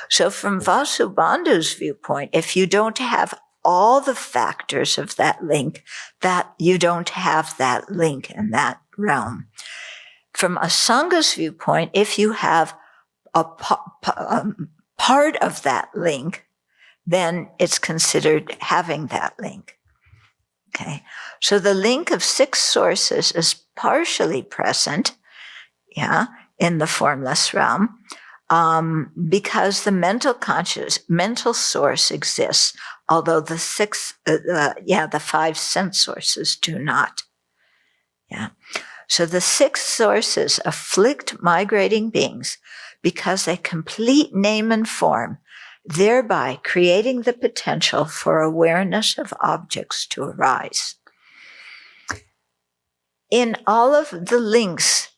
S1: So from Vasubandhu's viewpoint, if you don't have all the factors of that link, that you don't have that link in that realm. From Asanga's viewpoint, if you have a part of that link, then it's considered having that link. Okay. So the link of 6 sources is partially present, in the formless realm, because the mental source exists, although the 5 sense sources do not. Yeah. So the 6 sources afflict migrating beings because they complete name and form, thereby creating the potential for awareness of objects to arise. In all of the links,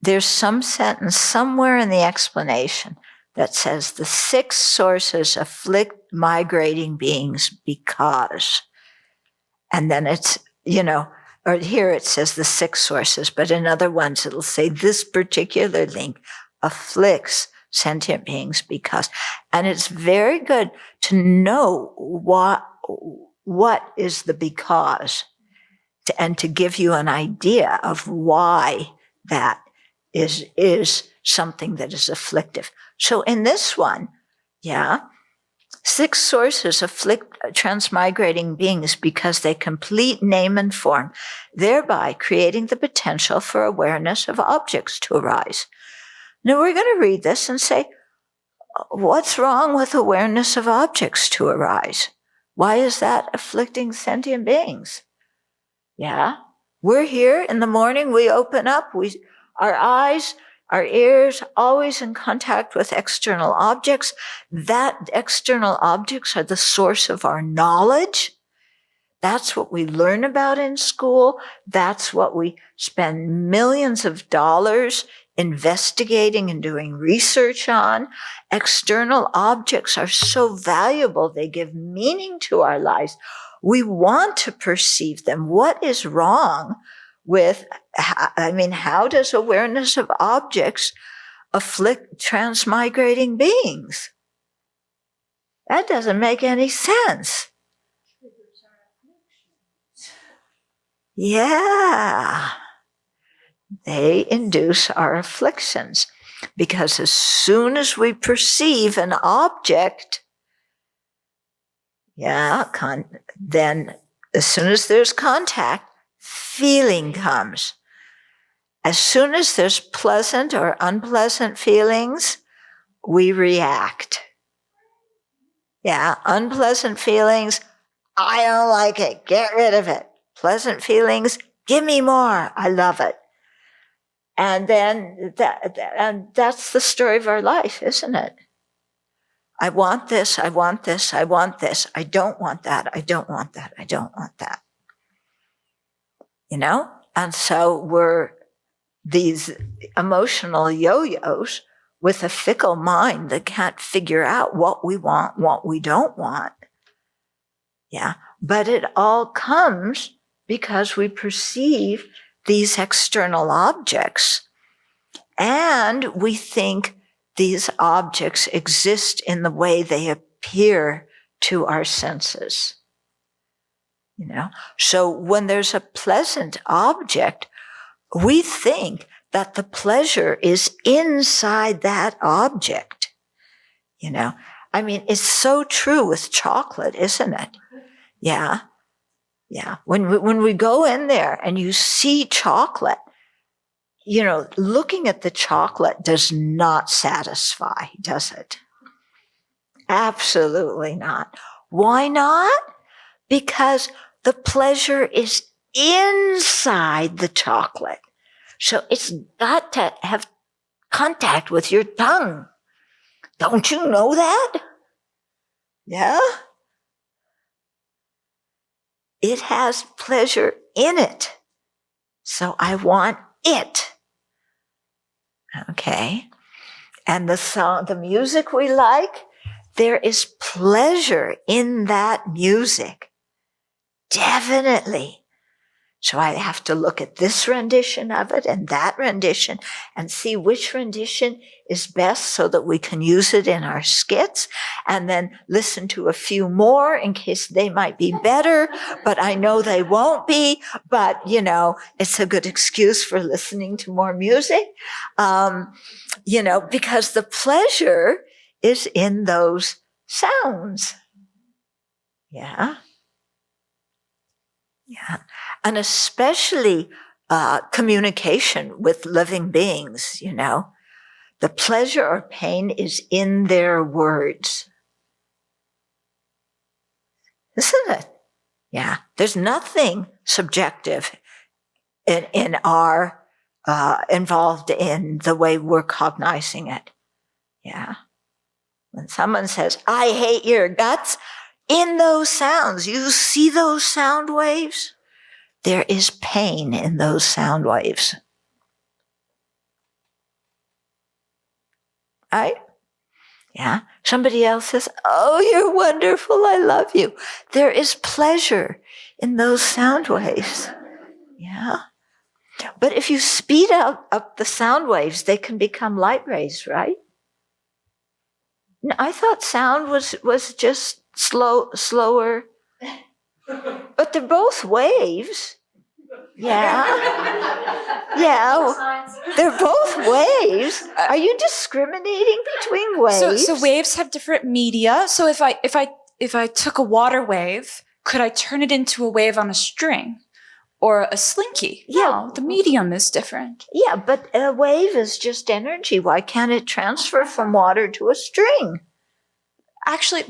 S1: there's some sentence somewhere in the explanation that says the 6 sources afflict migrating beings because, and then it's, or here it says the 6 sources, but in other ones it'll say this particular link afflicts sentient beings because. And it's very good to know what is the because, and to give you an idea of why that is something that is afflictive. So in this one, 6 sources afflict transmigrating beings because they complete name and form, thereby creating the potential for awareness of objects to arise. Now we're going to read this and say, what's wrong with awareness of objects to arise? Why is that afflicting sentient beings? Yeah. We're here in the morning, we open up, Our eyes, our ears, always in contact with external objects. That external objects are the source of our knowledge. That's what we learn about in school. That's what we spend millions of dollars investigating and doing research on. External objects are so valuable. They give meaning to our lives. We want to perceive them. What is wrong with, how does awareness of objects afflict transmigrating beings? That doesn't make any sense. Yeah. They induce our afflictions, because as soon as we perceive an object, then as soon as there's contact, feeling comes. As soon as there's pleasant or unpleasant feelings, we react. Yeah, unpleasant feelings, I don't like it, get rid of it. Pleasant feelings, give me more, I love it. And then that's the story of our life, isn't it? I want this, I want this, I want this. I don't want that, I don't want that, I don't want that. And so we're these emotional yo-yos with a fickle mind that can't figure out what we want, what we don't want. Yeah, but it all comes because we perceive these external objects, and we think these objects exist in the way they appear to our senses. So when there's a pleasant object, we think that the pleasure is inside that object. It's so true with chocolate, isn't it? Yeah. Yeah. When we go in there and you see chocolate, looking at the chocolate does not satisfy, does it? Absolutely not. Why not? Because the pleasure is inside the chocolate. So it's got to have contact with your tongue. Don't you know that? Yeah? It has pleasure in it. So I want it. Okay. And the music we like, there is pleasure in that music. Definitely. So I have to look at this rendition of it and that rendition and see which rendition is best so that we can use it in our skits, and then listen to a few more in case they might be better, but I know they won't be. But, it's a good excuse for listening to more music, because the pleasure is in those sounds. Yeah. Yeah. And especially communication with living beings, the pleasure or pain is in their words. Isn't it? Yeah. There's nothing subjective in our, involved in the way we're cognizing it. Yeah. When someone says, I hate your guts, in those sounds, you see those sound waves? There is pain in those sound waves. Right? Yeah. Somebody else says, oh, you're wonderful, I love you. There is pleasure in those sound waves. Yeah. But if you speed up the sound waves, they can become light rays, right? I thought sound was just slower. But they're both waves. Yeah. Yeah. They're both waves. Are you discriminating between waves?
S7: So waves have different media. So if I took a water wave, could I turn it into a wave on a string or a slinky?
S1: Yeah.
S7: No, the medium is different.
S1: Yeah, but a wave is just energy. Why can't it transfer from water to a string?
S7: Actually,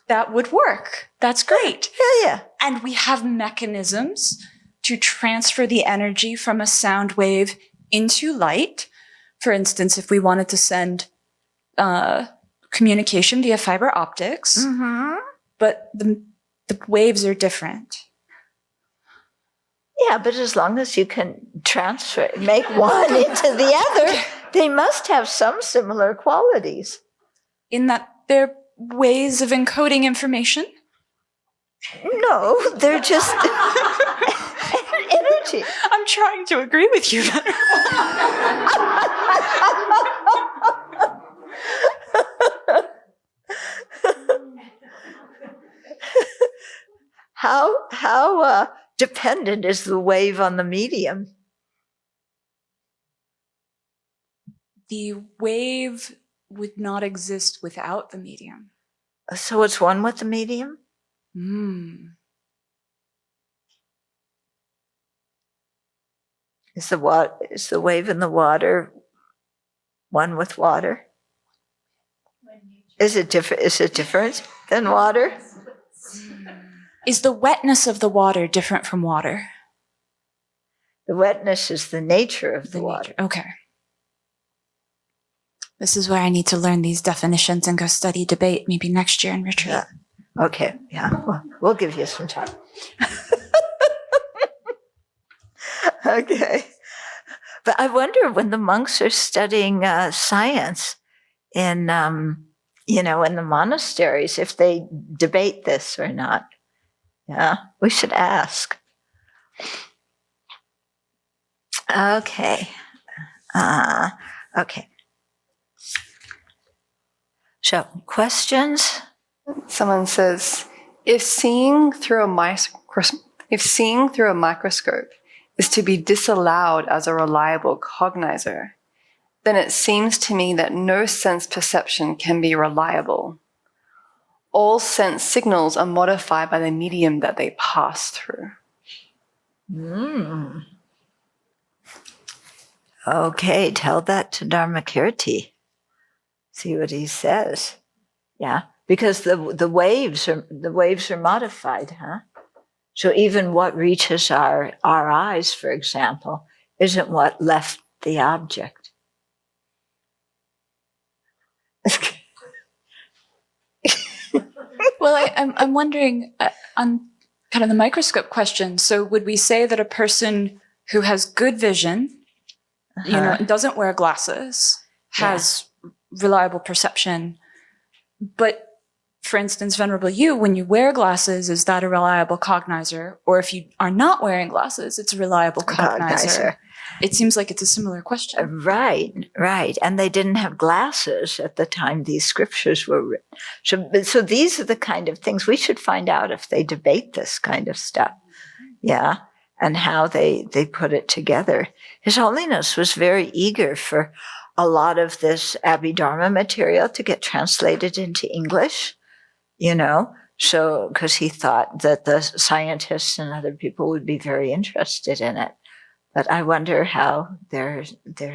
S7: that would work. That's great.
S1: Yeah.
S7: And we have mechanisms to transfer the energy from a sound wave into light. For instance, if we wanted to send communication via fiber optics, but the waves are different.
S1: Yeah, but as long as you can make one into the other, they must have some similar qualities.
S7: In that they're ways of encoding information?
S1: No, they're just energy.
S7: I'm trying to agree with you.
S1: How dependent is the wave on the medium?
S7: The wave would not exist without the medium.
S1: So it's one with the medium? Is the wave in the water one with water? Is it different than water?
S7: Is the wetness of the water different from water?
S1: The wetness is the nature of the water.
S7: Okay. This is where I need to learn these definitions and go study debate maybe next year in retreat.
S1: Yeah. Okay, yeah, we'll give you some time. Okay. But I wonder when the monks are studying science in, in the monasteries, if they debate this or not. Yeah, we should ask. Okay. Okay. So, questions?
S5: Someone says, if seeing through a microscope is to be disallowed as a reliable cognizer, then it seems to me that no sense perception can be reliable. All sense signals are modified by the medium that they pass through.
S1: Okay, tell that to Dharmakirti. See what he says. Yeah, because the waves are modified, huh? So even what reaches our eyes, for example, isn't what left the object.
S7: Well, I'm wondering on kind of the microscope question. So would we say that a person who has good vision, doesn't wear glasses, has reliable perception, but for instance, Venerable you, when you wear glasses, is that a reliable cognizer? Or if you are not wearing glasses, it's a reliable cognizer. It seems like it's a similar question.
S1: Right. And they didn't have glasses at the time these scriptures were written. So these are the kind of things we should find out if they debate this kind of stuff. Yeah. And how they put it together. His Holiness was very eager for a lot of this Abhidharma material to get translated into English, so because he thought that the scientists and other people would be very interested in it. But I wonder how they're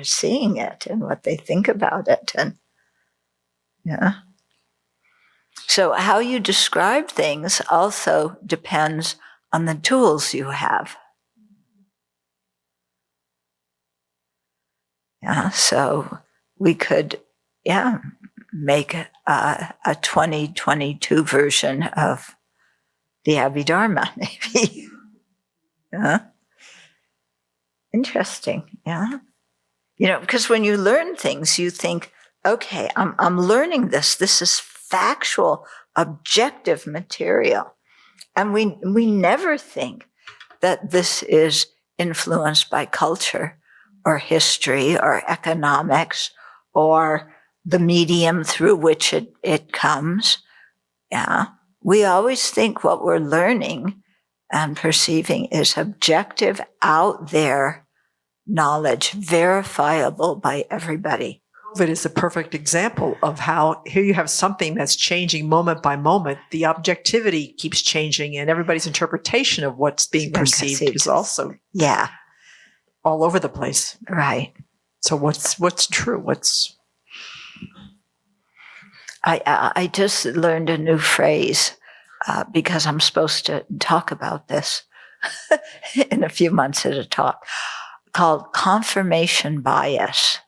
S1: seeing it and what they think about it. And so how you describe things also depends on the tools you have. Yeah, so we could, make a 2022 version of the Abhidharma, maybe. Interesting, yeah. Because when you learn things, you think, okay, I'm learning this. This is factual, objective material. And we never think that this is influenced by culture or history or economics or the medium through which it comes. Yeah. We always think what we're learning and perceiving is objective, out there knowledge, verifiable by everybody.
S8: COVID is a perfect example of how here you have something that's changing moment by moment. The objectivity keeps changing and everybody's interpretation of what's being perceived is also all over the place.
S1: Right.
S8: So what's true?
S1: I just learned a new phrase because I'm supposed to talk about this in a few months at a talk called confirmation bias.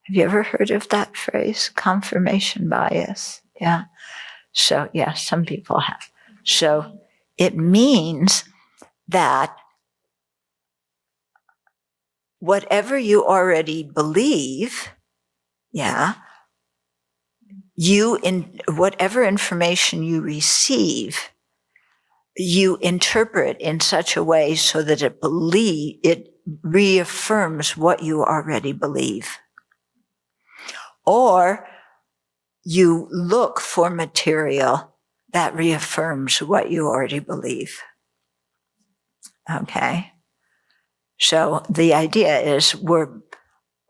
S1: Have you ever heard of that phrase? Confirmation bias. Yeah. So, yeah, some people have. So it means that whatever you already believe, whatever information you receive, you interpret in such a way so that it reaffirms what you already believe. Or you look for material that reaffirms what you already believe. Okay? So the idea is we're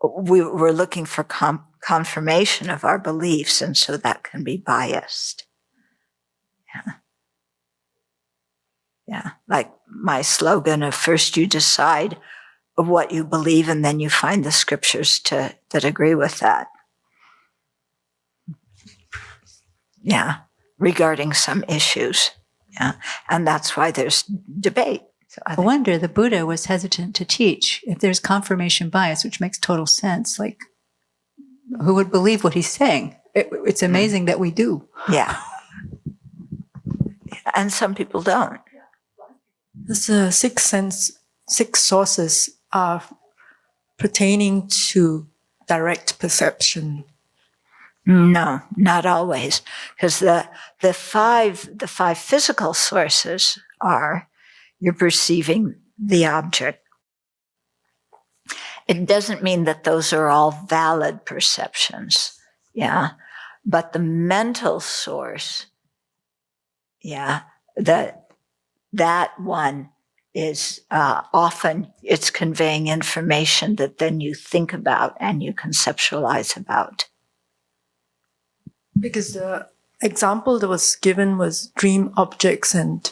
S1: looking for confirmation of our beliefs, and so that can be biased. Yeah. Like my slogan of first you decide what you believe and then you find the scriptures that agree with that. Yeah. Regarding some issues. Yeah. And that's why there's debate. So
S2: I wonder the Buddha was hesitant to teach if there's confirmation bias, which makes total sense. Like, who would believe what he's saying? It's amazing that we do.
S1: Yeah. And some people don't.
S9: The six sources are pertaining to direct perception.
S1: No, not always, because the five physical sources are you're perceiving the object. It doesn't mean that those are all valid perceptions, but the mental source, that one is often it's conveying information that then you think about and you conceptualize about.
S9: Because the example that was given was dream objects and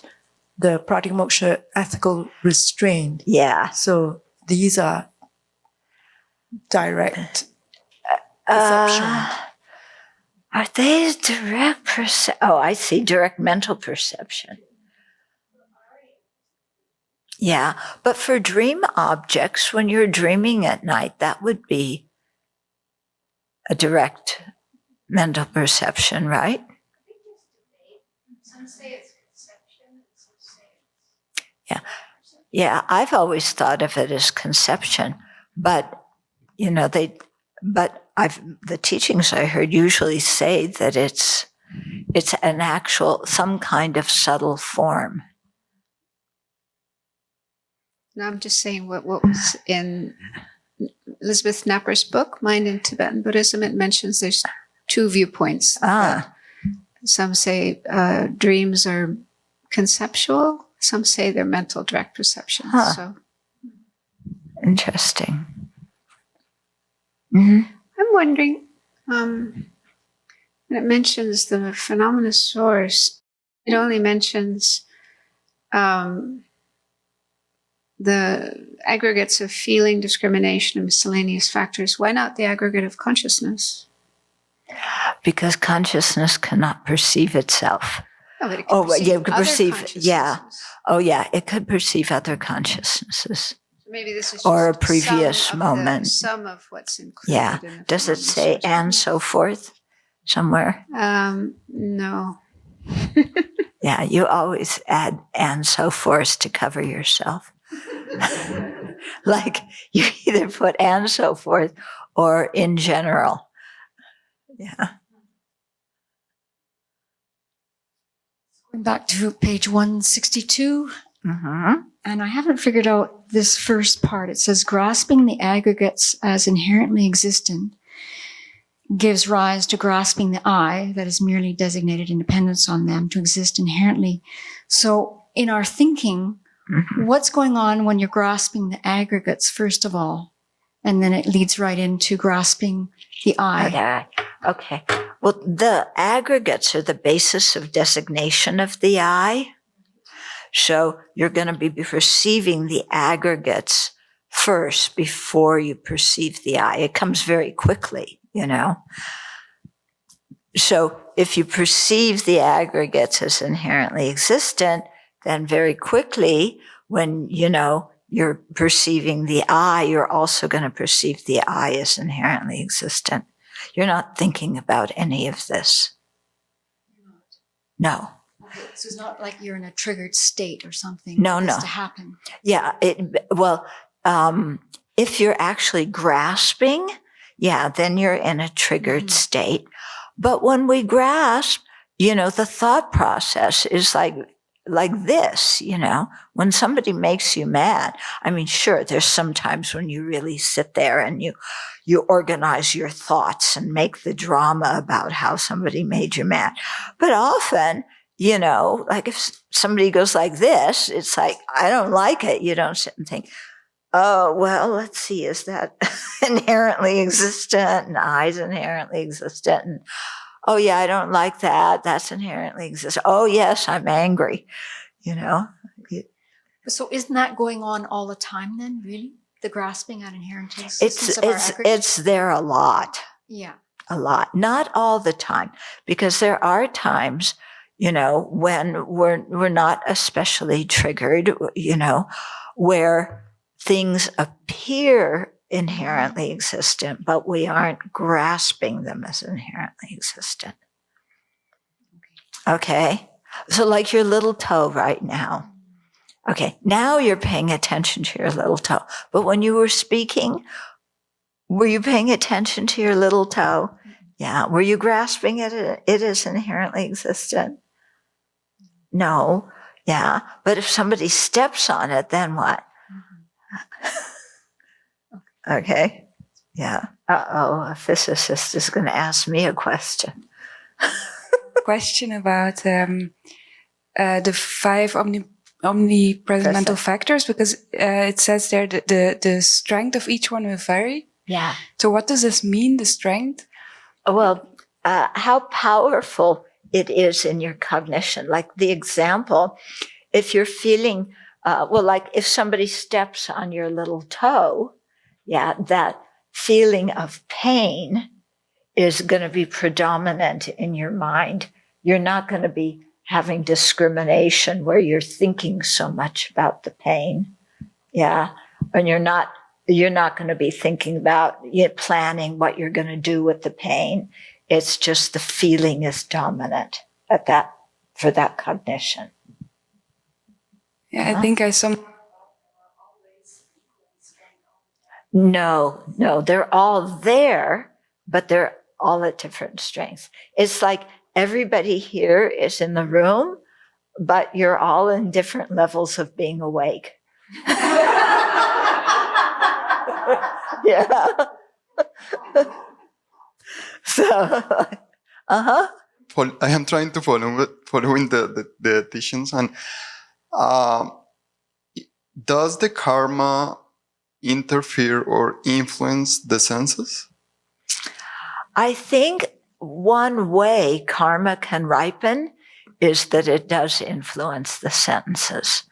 S9: the pratimoksha ethical restraint.
S1: Yeah.
S9: So these are direct perception.
S1: Are they direct perception? Oh, I see. Direct mental perception. Yeah. But for dream objects, when you're dreaming at night, that would be a direct mental perception, right?
S3: Some say it's conception, some say
S1: Yeah. Yeah. I've always thought of it as conception, but the teachings I heard usually say that it's an actual, some kind of subtle form.
S3: No, I'm just saying what was in Elizabeth Knapper's book, Mind in Tibetan Buddhism. It mentions there's two viewpoints. Some say dreams are conceptual. Some say they're mental direct perception. So
S1: interesting. Mm-hmm.
S3: I'm wondering, when it mentions the phenomena source, it only mentions the aggregates of feeling, discrimination, and miscellaneous factors. Why not the aggregate of consciousness?
S1: Because consciousness cannot perceive itself.
S3: Oh, but it can
S1: it could perceive.
S3: It
S1: could perceive other consciousnesses.
S3: Maybe this is
S1: or a
S3: just
S1: previous moment.
S3: Some of what's included.
S1: Yeah.
S3: In the
S1: Does it say
S3: source.
S1: and so forth somewhere?
S3: No.
S1: Yeah, you always add and so forth to cover yourself. Like you either put and so forth or in general. Yeah.
S10: Going back to page 162.
S1: Mm-hmm.
S10: And I haven't figured out this first part. It says, grasping the aggregates as inherently existent gives rise to grasping the I, that is merely designated independence on them, to exist inherently. So in our thinking, what's going on when you're grasping the aggregates, first of all? And then it leads right into grasping the I.
S1: Okay. Well, the aggregates are the basis of designation of the I. So you're going to be perceiving the aggregates first before you perceive the I. It comes very quickly, So if you perceive the aggregates as inherently existent, then very quickly when, you're perceiving the I, you're also going to perceive the I as inherently existent. You're not thinking about any of this. No.
S10: So it's not like you're in a triggered state or something.
S1: No,
S10: for this
S1: no.
S10: to happen.
S1: Yeah. If you're actually grasping, then you're in a triggered state. But when we grasp, the thought process is like this, when somebody makes you mad. I mean, sure, there's some times when you really sit there and you organize your thoughts and make the drama about how somebody made you mad. But often, like if somebody goes like this, it's like, I don't like it. You don't sit and think, oh, well, let's see, is that inherently existent? And I's inherently existent. And, oh, yeah, I don't like that. That's inherently existent. Oh, yes, I'm angry,
S10: So isn't that going on all the time then, really? The grasping at inherent existence of our aggregates?
S1: It's there a lot.
S10: Yeah.
S1: A lot. Not all the time, because there are times, when we're not especially triggered, where things appear inherently existent, but we aren't grasping them as inherently existent. Okay? So like your little toe right now. Okay, now you're paying attention to your little toe. But when you were speaking, were you paying attention to your little toe? Yeah. Were you grasping it as inherently existent? No. Yeah. But if somebody steps on it, then what? Okay. Yeah. A physicist is going to ask me a question.
S11: Question about the 5 omnipresent mental factors, because it says there that the strength of each one will vary.
S1: Yeah.
S11: So what does this mean, the strength?
S1: Well, how powerful it is in your cognition. Like the example, if you're feeling, like if somebody steps on your little toe, that feeling of pain is going to be predominant in your mind. You're not going to be having discrimination where you're thinking so much about the pain. Yeah. And you're not going to be thinking about planning what you're going to do with the pain. It's just the feeling is dominant for that cognition.
S11: Yeah, I think
S1: No, they're all there, but they're all at different strengths. It's like everybody here is in the room, but you're all in different levels of being awake. Yeah. So,
S12: I am trying to following the teachings, and does the karma interfere or influence the senses?
S1: I think one way karma can ripen is that it does influence the senses,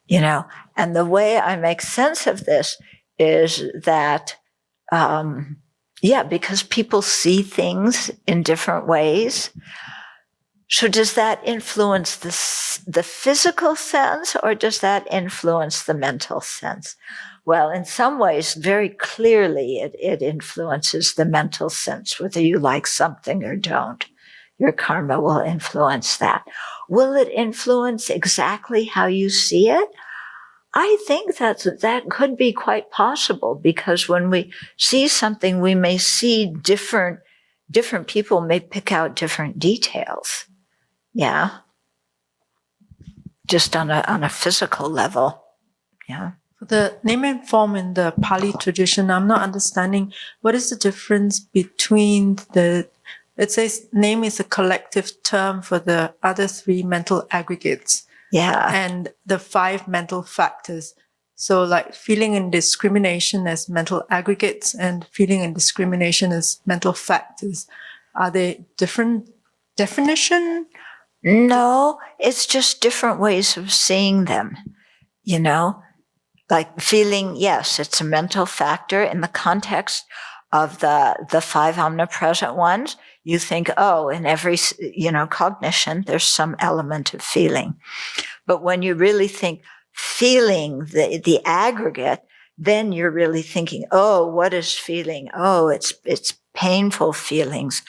S1: and the way I make sense of this is that, because people see things in different ways. So does that influence the physical sense, or does that influence the mental sense? Well, in some ways, very clearly, it influences the mental sense, whether you like something or don't. Your karma will influence that. Will it influence exactly how you see it? I think that could be quite possible, because when we see something, we may see different people may pick out different details. Yeah. Just on a physical level. Yeah.
S9: The name and form in the Pali tradition, I'm not understanding what is the difference between it says name is a collective term for the other 3 mental aggregates.
S1: Yeah.
S9: And the 5 mental factors. So like feeling and discrimination as mental aggregates and feeling and discrimination as mental factors. Are they different definition?
S1: No, it's just different ways of seeing them, Like feeling, yes, it's a mental factor in the context of the 5 omnipresent ones. You think, in every, cognition, there's some element of feeling. But when you really think feeling the aggregate, then you're really thinking, oh, what is feeling? Oh, it's painful feelings,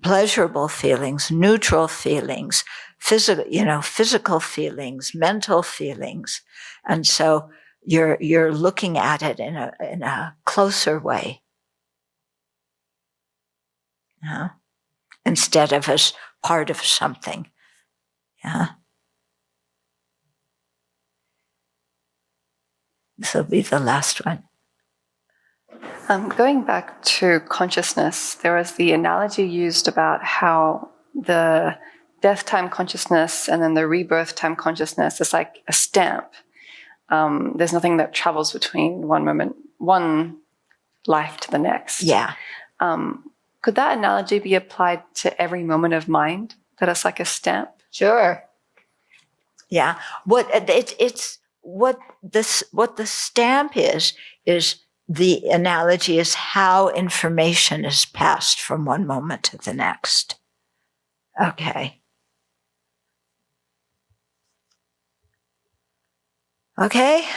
S1: pleasurable feelings, neutral feelings, physical feelings, mental feelings. And so you're looking at it in a closer way. Yeah. Instead of as part of something. Yeah. This will be the last one.
S5: Going back to consciousness, there was the analogy used about how the death time consciousness and then the rebirth time consciousness is like a stamp. There's nothing that travels between one life to the next.
S1: Yeah.
S5: Could that analogy be applied to every moment of mind? That it's like a stamp?
S1: Sure. Yeah. What the stamp is the analogy is how information is passed from one moment to the next. Okay. Okay.